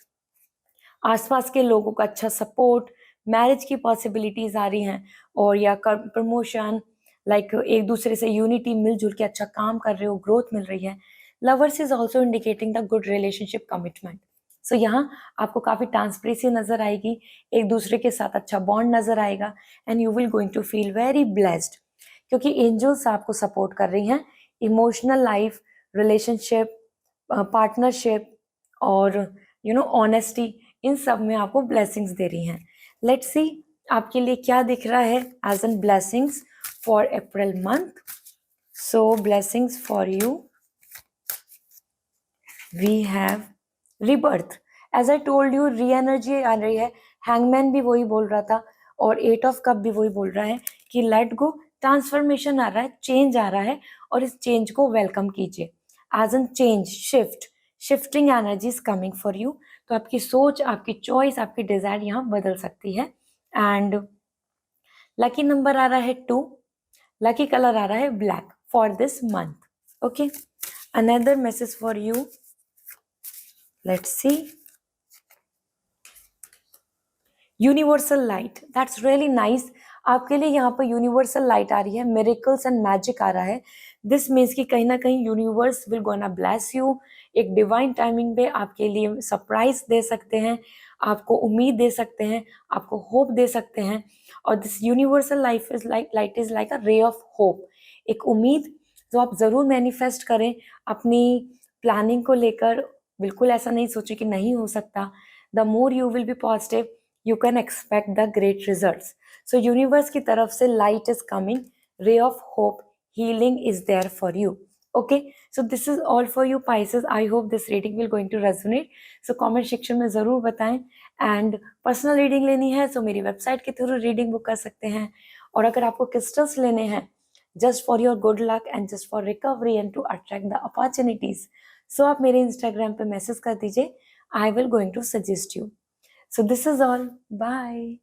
आसपास के लोगों का अच्छा सपोर्ट, मैरिज की पॉसिबिलिटीज आ रही हैं, और या प्रमोशन, लाइक एक दूसरे से यूनिटी, मिलजुल के अच्छा काम कर रहे हो, ग्रोथ मिल रही है. Lovers is also indicating the good relationship commitment. So यहाँ आपको काफ़ी ट्रांसपेरेंसी नज़र आएगी, एक दूसरे के साथ अच्छा बॉन्ड नज़र आएगा and you will going to feel very blessed, क्योंकि एंजल्स आपको सपोर्ट कर रही हैं. इमोशनल लाइफ, रिलेशनशिप, पार्टनरशिप और ऑनेस्टी, इन सब में आपको ब्लेसिंग्स दे रही हैं. लेट्स सी आपके लिए क्या दिख रहा है as an blessings for April month. So blessings for you, we have rebirth. As I told you, re energy आ रही है. हैंगमैन भी वही बोल रहा था और 8 ऑफ कप भी वही बोल रहा है कि लेट गो, ट्रांसफॉर्मेशन आ रहा है, चेंज आ रहा है, और इस चेंज को वेलकम कीजिए. As an change, shift, shifting energy is coming for you. तो आपकी सोच, आपकी चॉइस, आपकी डिजायर यहाँ बदल सकती है. एंड लकी नंबर आ रहा है 2, लकी कलर आ रहा है black for this month. Okay, another message for you. Let's see. Universal light, that's really nice. आपके लिए यहाँ पर यूनिवर्सल लाइट आ रही है, मिरेकल्स एंड मैजिक आ रहा है. दिस मीन्स कि कहीं ना कहीं universe will gonna bless you एक डिवाइन टाइमिंग पे आपके लिए सरप्राइज दे सकते हैं, आपको उम्मीद दे सकते हैं, आपको होप दे सकते हैं। और this universal life is light is like a ray of hope, एक उम्मीद जो आप ज़रूर मैनिफेस्ट करें अपनी प्लानिंग को लेकर। बिल्कुल ऐसा नहीं सोचें कि नहीं हो सकता। The more you will B positive, you can expect the great results. So universe की तरफ से light is coming, ray of hope, healing is there for you. Okay, so this is all for you Pisces. I hope this reading will going to resonate. So comment section में ज़रूर बताएं। And personal reading लेनी है तो मेरी website के through reading book कर सकते हैं। और अगर आपको क्रिस्टल्स लेने हैं just for your good luck and just for recovery and to attract the opportunities, so आप मेरे इंस्टाग्राम पे मैसेज कर दीजिए, I will going to suggest you. So this is all, bye.